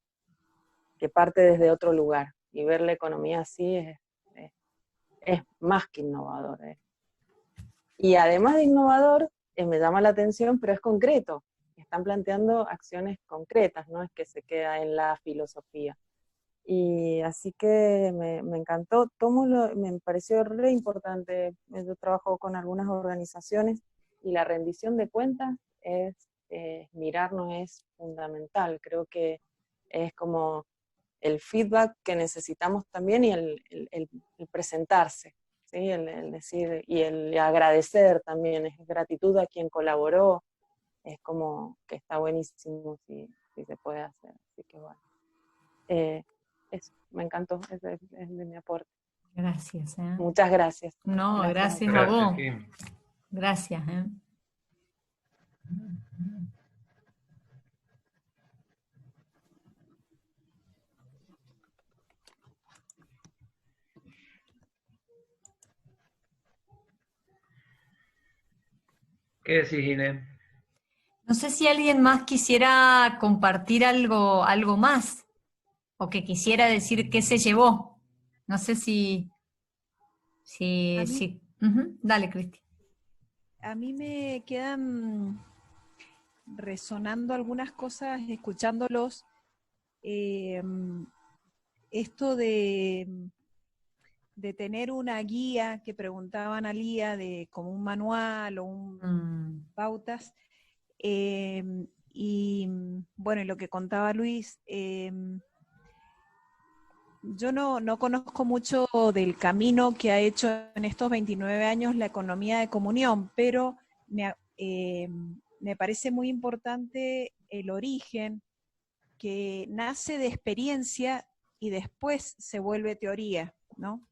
parte desde otro lugar, y ver la economía así es más que innovador. Y además de innovador, me llama la atención, pero es concreto. Están planteando acciones concretas, no es que se queda en la filosofía. Y así que me encantó, me pareció re importante. Yo trabajo con algunas organizaciones y la rendición de cuentas mirarnos es fundamental. Creo que es como el feedback que necesitamos también, y el presentarse, ¿sí? El decir, y el agradecer también, es gratitud a quien colaboró, es como que está buenísimo si se puede hacer. Así que bueno, eso, me encantó, ese es de mi aporte. Gracias. Muchas gracias. No, gracias a vos. Gracias. ¿Qué decís, Inés? No sé si alguien más quisiera compartir algo más, o que quisiera decir qué se llevó. No sé si... Dale, Cristi. A mí me quedan resonando algunas cosas, escuchándolos. Esto de tener una guía, que preguntaban a Lía, de como un manual o pautas. Y bueno, y lo que contaba Luis, yo no conozco mucho del camino que ha hecho en estos 29 años la economía de comunión, pero me parece muy importante el origen, que nace de experiencia y después se vuelve teoría, ¿no?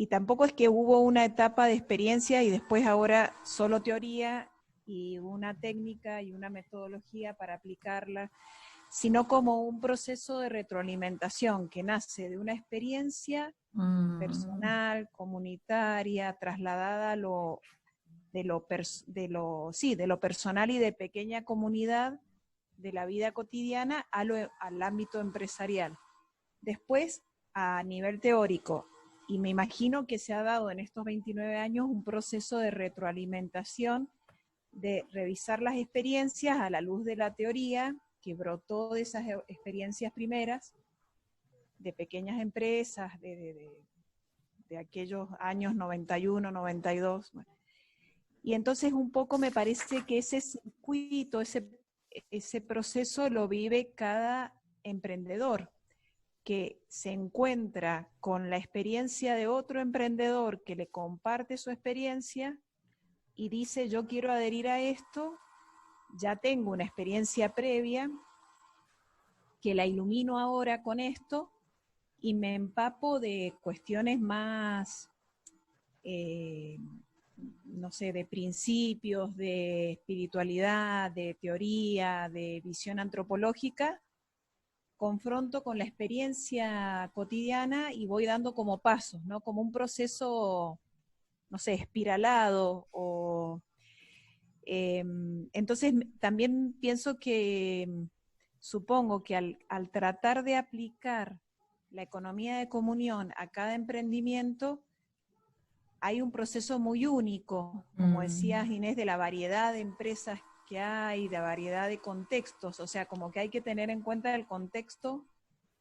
Y tampoco es que hubo una etapa de experiencia y después ahora solo teoría y una técnica y una metodología para aplicarla, sino como un proceso de retroalimentación que nace de una experiencia personal, comunitaria, trasladada a de lo personal y de pequeña comunidad de la vida cotidiana al ámbito empresarial. Después, a nivel teórico, y me imagino que se ha dado en estos 29 años un proceso de retroalimentación, de revisar las experiencias a la luz de la teoría que brotó de esas experiencias primeras, de pequeñas empresas, de aquellos años 91, 92. Bueno. Y entonces un poco me parece que ese circuito, ese proceso lo vive cada emprendedor, que se encuentra con la experiencia de otro emprendedor que le comparte su experiencia y dice, yo quiero adherir a esto, ya tengo una experiencia previa, que la ilumino ahora con esto y me empapo de cuestiones más, no sé, de principios, de espiritualidad, de teoría, de visión antropológica, confronto con la experiencia cotidiana y voy dando como pasos, ¿no? Como un proceso, no sé, espiralado. Entonces también pienso que, supongo que al tratar de aplicar la economía de comunión a cada emprendimiento, hay un proceso muy único, como decía Inés, de la variedad de empresas que hay, de variedad de contextos, o sea, como que hay que tener en cuenta el contexto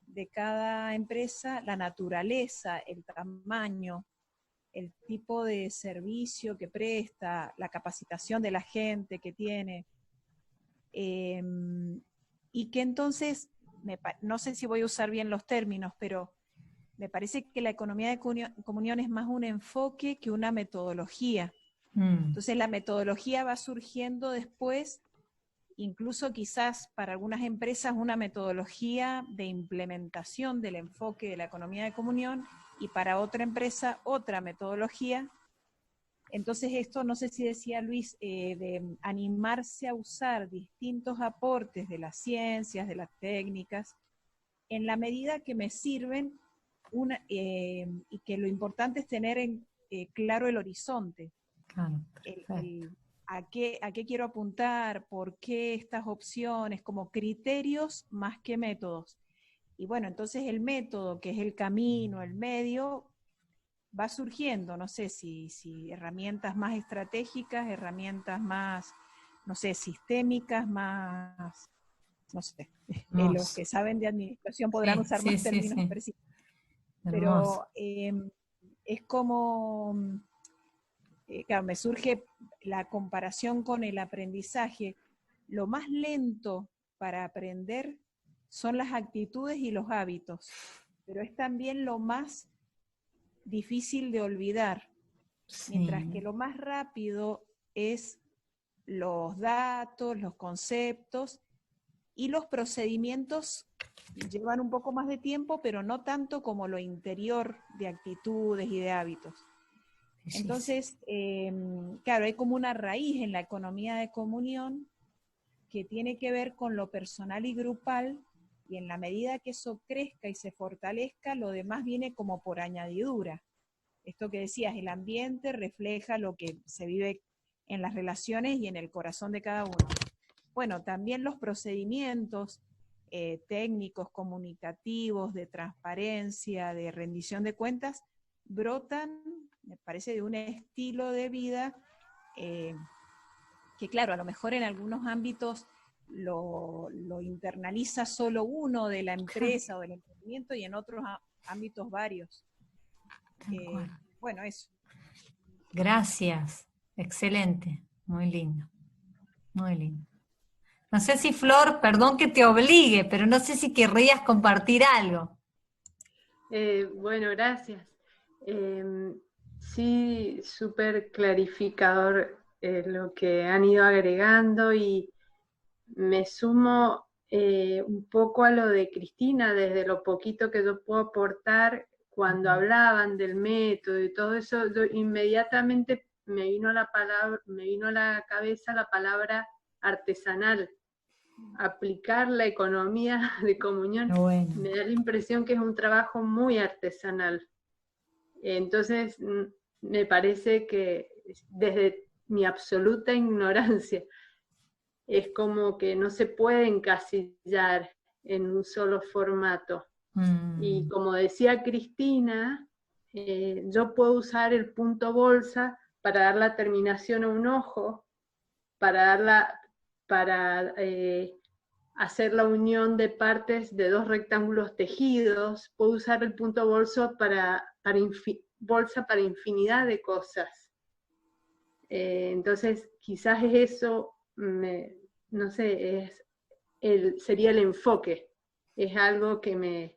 de cada empresa, la naturaleza, el tamaño, el tipo de servicio que presta, la capacitación de la gente que tiene, y que entonces no sé si voy a usar bien los términos, pero me parece que la economía de comunión es más un enfoque que una metodología. Entonces la metodología va surgiendo después, incluso quizás para algunas empresas una metodología de implementación del enfoque de la economía de comunión, y para otra empresa otra metodología. Entonces esto, no sé si decía Luis, de animarse a usar distintos aportes de las ciencias, de las técnicas, en la medida que me sirven, y que lo importante es tener claro el horizonte. Claro, a qué quiero apuntar, por qué estas opciones, como criterios más que métodos. Y bueno, entonces el método, que es el camino, el medio, va surgiendo, no sé si herramientas más estratégicas, herramientas más, no sé, sistémicas, más, no sé, los que saben de administración podrán usar más términos precisos. Pero es como, claro, me surge la comparación con el aprendizaje. Lo más lento para aprender son las actitudes y los hábitos, pero es también lo más difícil de olvidar, mientras que lo más rápido es los datos, los conceptos, y los procedimientos llevan un poco más de tiempo, pero no tanto como lo interior de actitudes y de hábitos. Entonces, claro, hay como una raíz en la economía de comunión que tiene que ver con lo personal y grupal, y en la medida que eso crezca y se fortalezca, lo demás viene como por añadidura. Esto que decías, el ambiente refleja lo que se vive en las relaciones y en el corazón de cada uno. Bueno, también los procedimientos técnicos, comunicativos, de transparencia, de rendición de cuentas, brotan, me parece, de un estilo de vida que, claro, a lo mejor en algunos ámbitos lo internaliza solo uno de la empresa o del emprendimiento, y en otros ámbitos varios. Bueno, eso. Gracias, excelente, muy lindo, muy lindo. No sé si, Flor, perdón que te obligue, pero no sé si querrías compartir algo. Bueno, gracias. Sí, súper clarificador lo que han ido agregando, y me sumo un poco a lo de Cristina, desde lo poquito que yo puedo aportar. Cuando hablaban del método y todo eso, yo inmediatamente me vino a la cabeza la palabra artesanal. Aplicar la economía de comunión, me da la impresión que es un trabajo muy artesanal. Entonces, me parece que desde mi absoluta ignorancia, es como que no se puede encasillar en un solo formato. Y como decía Cristina, yo puedo usar el punto bolsa para dar la terminación a un ojo, para hacer la unión de partes de dos rectángulos tejidos. Puedo usar el punto bolsa para infinidad de cosas. Entonces, quizás es eso, no sé, sería el enfoque. Es algo que me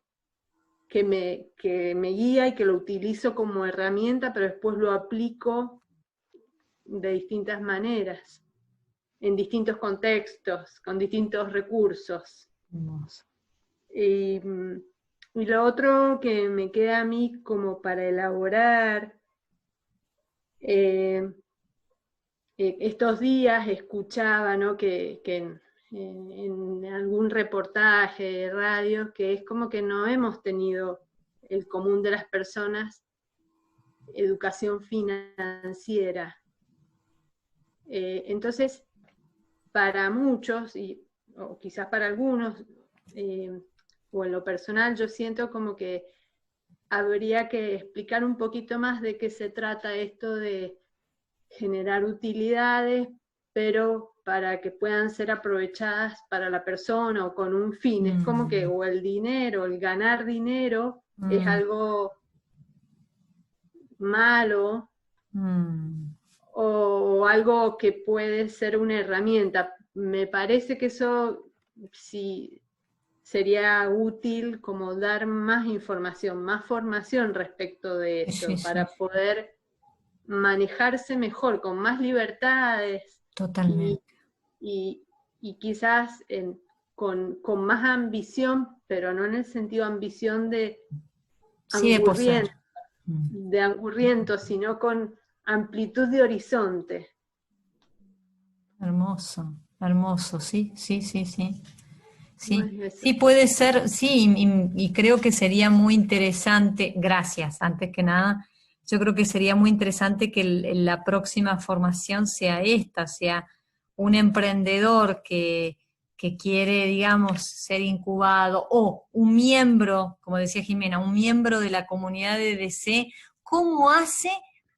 guía y que lo utilizo como herramienta, pero después lo aplico de distintas maneras, en distintos contextos, con distintos recursos. Y lo otro que me queda a mí como para elaborar, estos días escuchaba, ¿no?, que en algún reportaje de radio, que es como que no hemos tenido el común de las personas educación financiera. Entonces, para muchos, o quizás para algunos, o en lo personal, yo siento como que habría que explicar un poquito más de qué se trata esto de generar utilidades, pero para que puedan ser aprovechadas para la persona o con un fin. Es como que o el dinero, el ganar dinero, es algo malo, o algo que puede ser una herramienta. Me parece que eso, si sería útil como dar más información, más formación respecto de eso, para poder manejarse mejor, con más libertades. Totalmente. Y quizás con más ambición, pero no en el sentido ambición de angurriento, sino con amplitud de horizonte. Hermoso, hermoso, sí. Sí, Bueno, sí puede ser, sí, y creo que sería muy interesante, gracias, antes que nada, yo creo que sería muy interesante que la próxima formación sea esta, sea un emprendedor que quiere, digamos, ser incubado, o un miembro, como decía Jimena, un miembro de la comunidad de DC, ¿cómo hace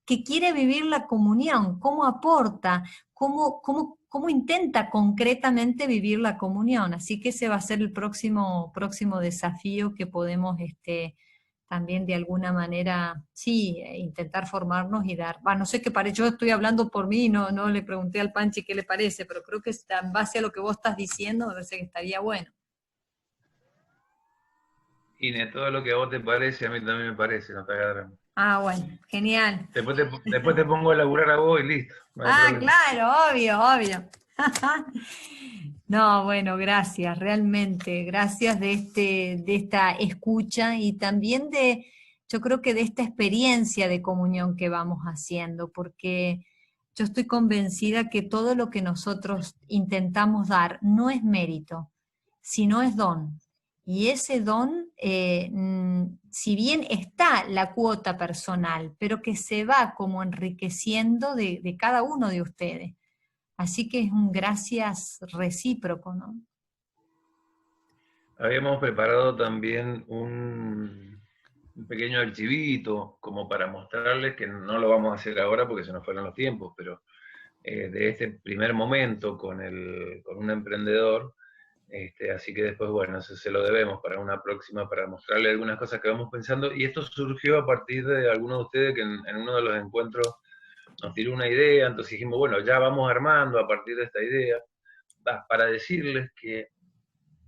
que quiere vivir la comunión? ¿Cómo aporta? ¿Cómo intenta concretamente vivir la comunión? Así que ese va a ser el próximo desafío que podemos también de alguna manera, intentar formarnos y dar. No sé qué parece, yo estoy hablando por mí, no le pregunté al Panchi qué le parece, pero creo que en base a lo que vos estás diciendo, me parece que estaría bueno. Ine, todo lo que a vos te parece, a mí también me parece, no te hagas drama. Bueno, genial. Después te pongo a laburar a vos y listo. No hay problema. Claro, obvio. No, bueno, gracias, realmente, gracias de esta escucha y también yo creo que de esta experiencia de comunión que vamos haciendo, porque yo estoy convencida que todo lo que nosotros intentamos dar no es mérito, sino es don. Y ese don, si bien está la cuota personal, pero que se va como enriqueciendo de cada uno de ustedes. Así que es un gracias recíproco, ¿no? Habíamos preparado también un pequeño archivito como para mostrarles, que no lo vamos a hacer ahora porque se nos fueron los tiempos, pero de este primer momento con un emprendedor. Así que después, bueno, eso se lo debemos para una próxima, para mostrarle algunas cosas que vamos pensando. Y esto surgió a partir de algunos de ustedes que en uno de los encuentros nos tiró una idea, entonces dijimos, bueno, ya vamos armando a partir de esta idea, para decirles que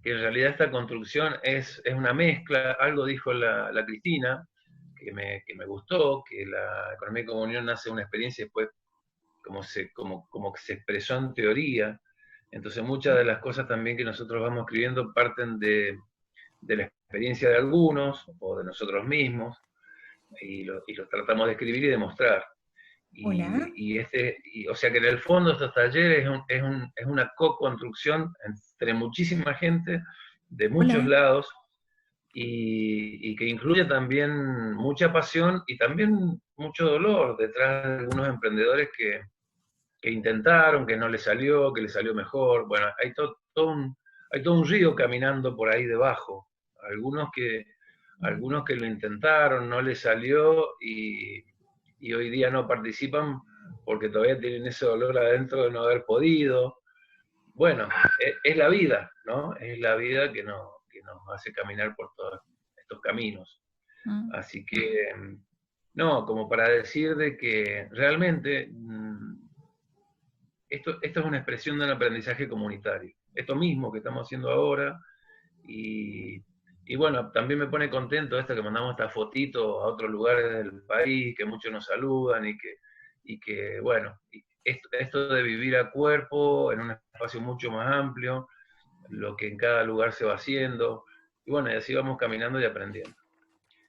en realidad esta construcción es una mezcla. Algo dijo la Cristina, que me gustó, que la economía de comunión nace una experiencia y después como que se expresó en teoría. Entonces muchas de las cosas también que nosotros vamos escribiendo parten de la experiencia de algunos o de nosotros mismos, y los tratamos de escribir y de mostrar. O sea que en el fondo estos talleres es una co-construcción entre muchísima gente de muchos lados, y que incluye también mucha pasión y también mucho dolor detrás de algunos emprendedores que intentaron, que no les salió, que les salió mejor. Bueno, hay todo un río caminando por ahí debajo. Algunos que lo intentaron, no les salió, y hoy día no participan porque todavía tienen ese dolor adentro de no haber podido. Bueno, es la vida, ¿no? Es la vida que nos hace caminar por todos estos caminos. Así que, no, como para decir de que realmente esto es una expresión de un aprendizaje comunitario. Esto mismo que estamos haciendo ahora, y bueno, también me pone contento esto que mandamos esta fotito a otros lugares del país, que muchos nos saludan, y que bueno, esto de vivir a cuerpo en un espacio mucho más amplio, lo que en cada lugar se va haciendo, y bueno, y así vamos caminando y aprendiendo.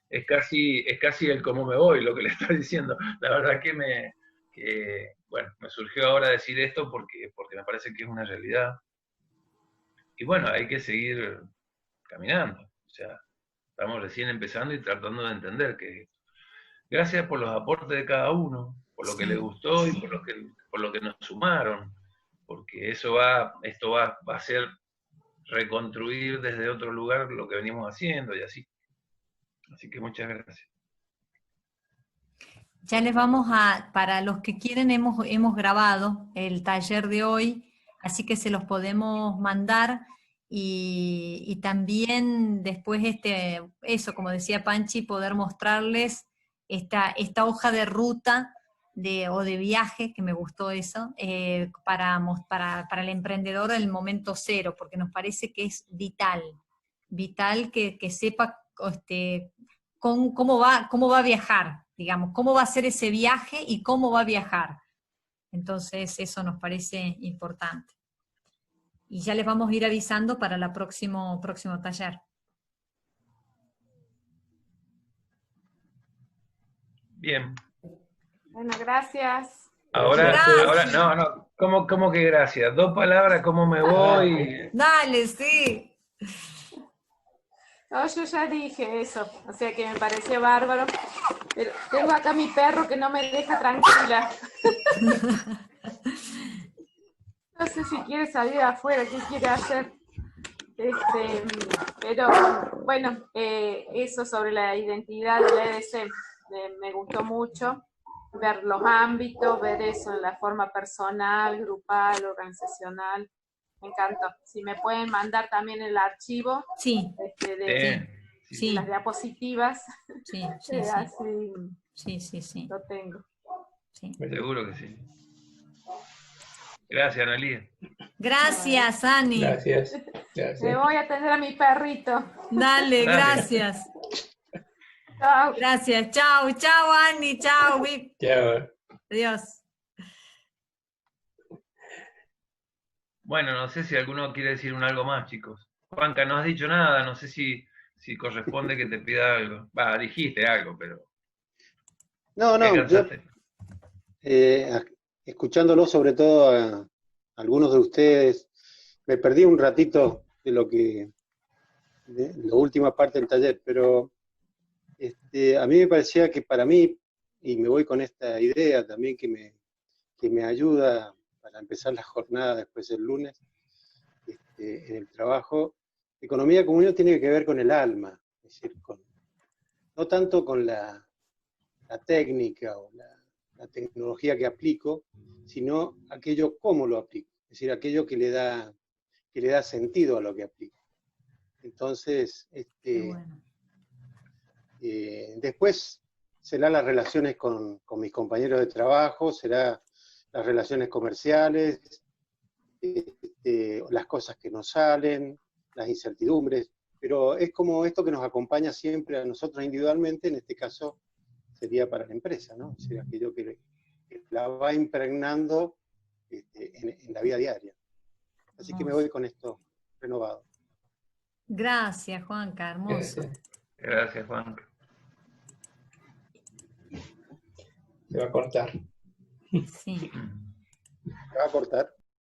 Es casi el cómo me voy lo que le estoy diciendo. La verdad que me surgió ahora decir esto porque me parece que es una realidad. Y bueno, hay que seguir caminando. O sea, estamos recién empezando y tratando de entender que gracias por los aportes de cada uno, por lo que les gustó y por lo que nos sumaron, porque esto va a ser reconstruir desde otro lugar lo que venimos haciendo y así. Así que muchas gracias. Ya les vamos para los que quieren, hemos grabado el taller de hoy, así que se los podemos mandar, y también después eso, como decía Panchi, poder mostrarles esta hoja de ruta o de viaje, que me gustó eso, para el emprendedor del momento cero, porque nos parece que es vital. vital que sepa cómo va a viajar, digamos, cómo va a ser ese viaje y cómo va a viajar. Entonces eso nos parece importante. Y ya les vamos a ir avisando para el próximo taller. Bien. Bueno, gracias. Ahora, no, ¿cómo que gracias? 2 palabras, ¿cómo me voy? Dale, sí. No, yo ya dije eso, o sea que me pareció bárbaro. Pero tengo acá mi perro que no me deja tranquila. No sé si quiere salir afuera, qué quiere hacer. Pero bueno, eso sobre la identidad de la EDC me gustó mucho. Ver los ámbitos, ver eso en la forma personal, grupal, organizacional. Me encantó. Si me pueden mandar también el archivo sí. de las diapositivas. Sí. Así sí. lo tengo. Sí. Seguro que sí. Gracias, Analía. Gracias, Ani. Gracias. Me voy a atender a mi perrito. Dale, gracias. Chao. Gracias, chao, Ani, chao. Chao. Adiós. Bueno, no sé si alguno quiere decir algo más, chicos. Juanca, no has dicho nada, no sé si corresponde que te pida algo. Dijiste algo, pero... No, yo, escuchándolo sobre todo a algunos de ustedes, me perdí un ratito de la última parte del taller, pero a mí me parecía que para mí, y me voy con esta idea también que me ayuda para empezar la jornada después del lunes, en el trabajo, economía comunitaria tiene que ver con el alma, es decir, no tanto con la técnica o la tecnología que aplico, sino aquello cómo lo aplico, es decir, aquello que le da sentido a lo que aplico. Entonces, después serán las relaciones con mis compañeros de trabajo, serán las relaciones comerciales, las cosas que nos salen, las incertidumbres, pero es como esto que nos acompaña siempre a nosotros individualmente, en este caso sería para la empresa, ¿no? Es decir, aquello que la va impregnando en la vida diaria. Así que me voy con esto renovado. Gracias, Juanca, hermoso. Gracias, Juanca. Se va a cortar. Sí. ¿Se va a cortar?